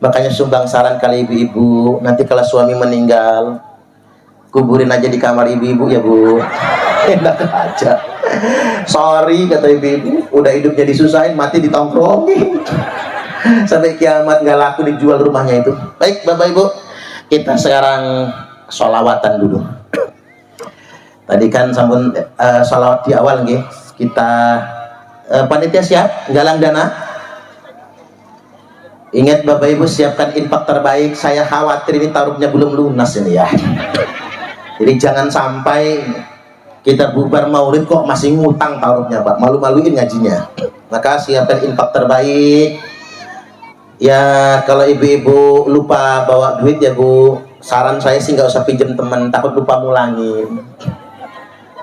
Makanya sumbang saran kali ibu-ibu, nanti kalau suami meninggal, kuburin aja di kamar ibu-ibu ya bu. Enak aja. Sorry kata ibu-ibu, udah hidupnya disusahin, mati ditongkrongin. Sampai kiamat nggak laku, dijual rumahnya itu. Baik bapak ibu, kita sekarang sholawatan dulu. Tadi kan sampun sholawat di awal nggih. Kita panitia siap galang dana. Ingat bapak ibu, siapkan infak terbaik. Saya khawatir ini taruhnya belum lunas ini ya. Jadi jangan sampai kita bubar maulid kok masih ngutang taruhnya pak, malu-maluin ngajinya. Maka siapkan infak terbaik. Ya kalau ibu-ibu lupa bawa duit ya bu, saran saya sih nggak usah pinjam teman, takut lupa mulangin.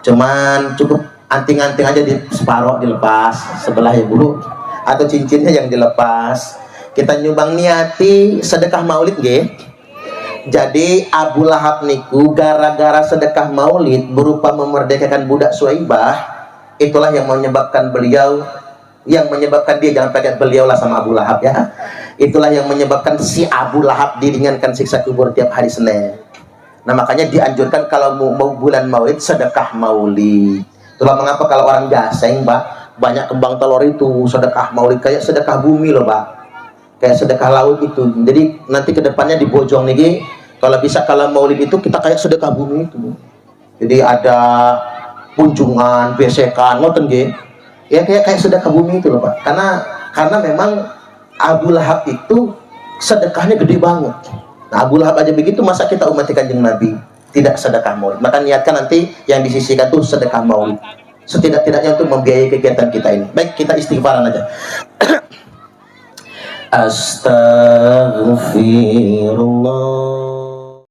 Cuman cukup anting-anting aja di separuh dilepas sebelah ya bu, atau cincinnya yang dilepas. Kita nyumbang niati sedekah maulid nggih. Jadi Abu Lahab niku gara-gara sedekah maulid berupa memerdekakan budak Suwaibah, itulah yang menyebabkan beliau, yang menyebabkan dia, jangan pakai beliau lah sama Abu Lahab ya, itulah yang menyebabkan si Abu Lahab diringankan siksa kubur tiap hari Senin. Nah makanya dianjurkan kalau mau bulan maulid sedekah maulid. Itulah mengapa kalau orang Gaseng pak, banyak kembang telur itu sedekah maulid, kayak sedekah bumi loh pak, kayak sedekah laut itu. Jadi nanti kedepannya di Bojong nih, kalau bisa kalau maulid itu kita kayak sedekah bumi itu. Jadi ada kunjungan, besekan, ngoten nggih. Ya kayak sedekah bumi itu loh Pak. Karena memang Abu Lahab itu sedekahnya gede banget. Nah, Abu Lahab aja begitu, masa kita umat kanjeng Nabi tidak sedekah maulid. Maka niatkan nanti yang disisihkan tuh sedekah maulid. Setidak-tidaknya untuk membiayai kegiatan kita ini. Baik, kita istighfaran aja. Astaghfirullah